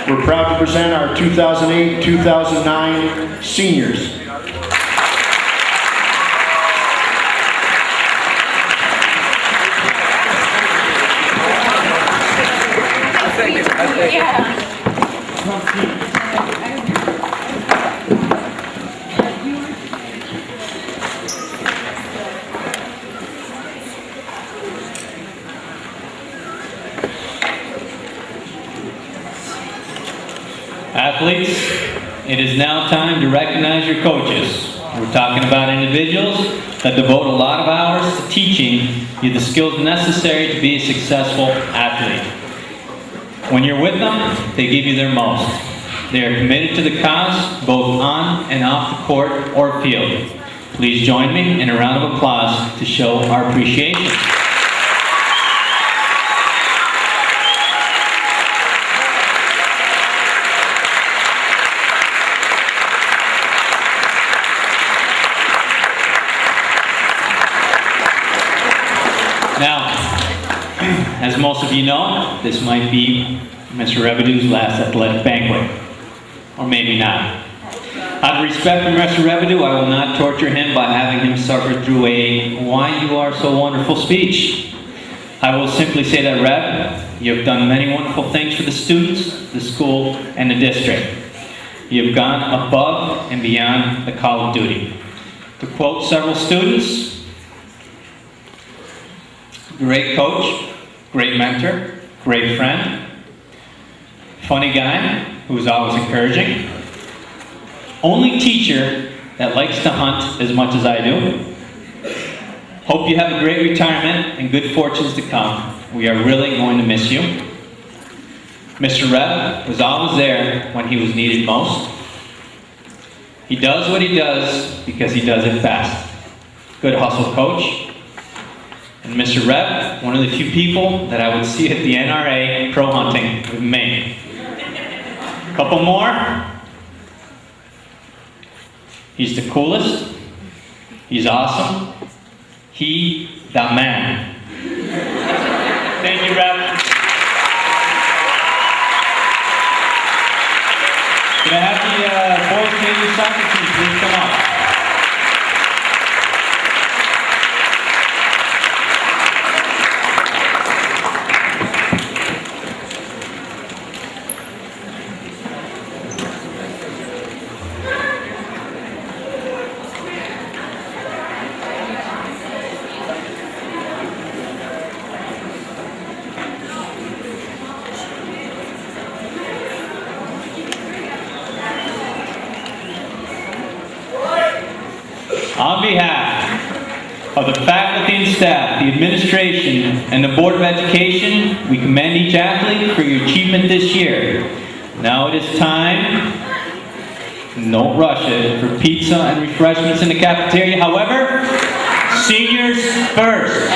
We're proud to present our 2008-2009 seniors. Athletes, it is now time to recognize your coaches. We're talking about individuals that devote a lot of hours to teaching you the skills necessary to be a successful athlete. When you're with them, they give you their most. They are committed to the cause, both on and off the court or field. Please join me in a round of applause to show our appreciation. Now, as most of you know, this might be Mr. Revedue's last athletic banquet. Or maybe not. Out of respect for Mr. Revedue, I will not torture him by having him suffer through a "why you are so wonderful" speech. I will simply say that, Rev, you have done many wonderful things for the students, the school, and the district. You have gone above and beyond the call of duty. To quote several students, great coach, great mentor, great friend, funny guy who's always encouraging, only teacher that likes to hunt as much as I do. Hope you have a great retirement and good fortunes to come. We are really going to miss you. Mr. Rev was always there when he was needed most. He does what he does because he does it best. Good hustle, coach. And Mr. Rev, one of the few people that I would see at the NRA pro hunting with me. A couple more. He's the coolest. He's awesome. He, the man. Thank you, Rev. Can I have the boys Canadian soccer team please come up? On behalf of the faculty and staff, the administration, and the Board of Education, we commend each athlete for your achievement this year. Now it is time, don't rush it, for pizza and refreshments in the cafeteria. However, seniors first.